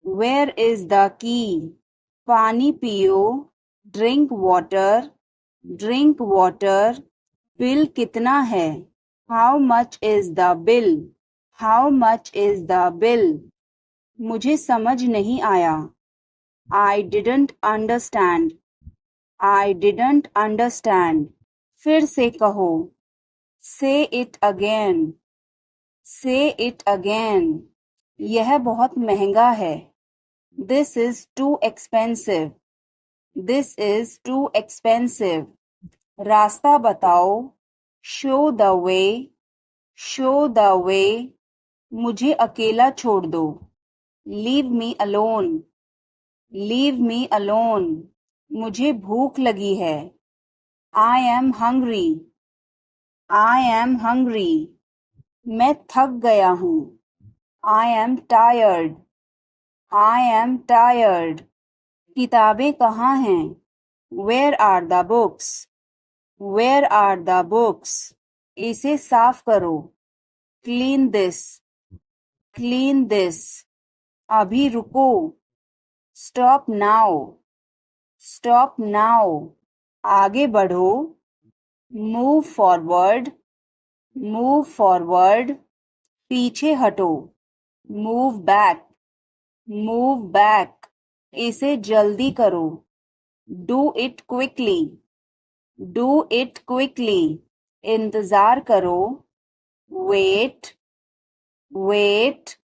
Where is the key? पानी पियो. Drink water. Drink water. Bill कितना है? How much is the bill? How much is the bill? मुझे समझ नहीं आया. I didn't understand. I didn't understand. फिर से कहो. Say it again. Say it again. यह बहुत महंगा है. This is too expensive. This is too expensive. रास्ता बताओ. Show the way. Show the way. मुझे अकेला छोड़ दो. Leave me alone. Leave me alone. मुझे भूख लगी है. I am hungry. I am hungry. मैं थक गया हूँ. I am tired. I am tired. किताबें कहाँ हैं? Where are the books? Where are the books? इसे साफ करो. Clean this. Clean this. अभी रुको. Stop now. Stop now. आगे बढ़ो. Move forward. Move forward. पीछे हटो. Move back. Move back. इसे जल्दी करो. Do it quickly. Do it quickly. इंतजार करो. Wait. Wait.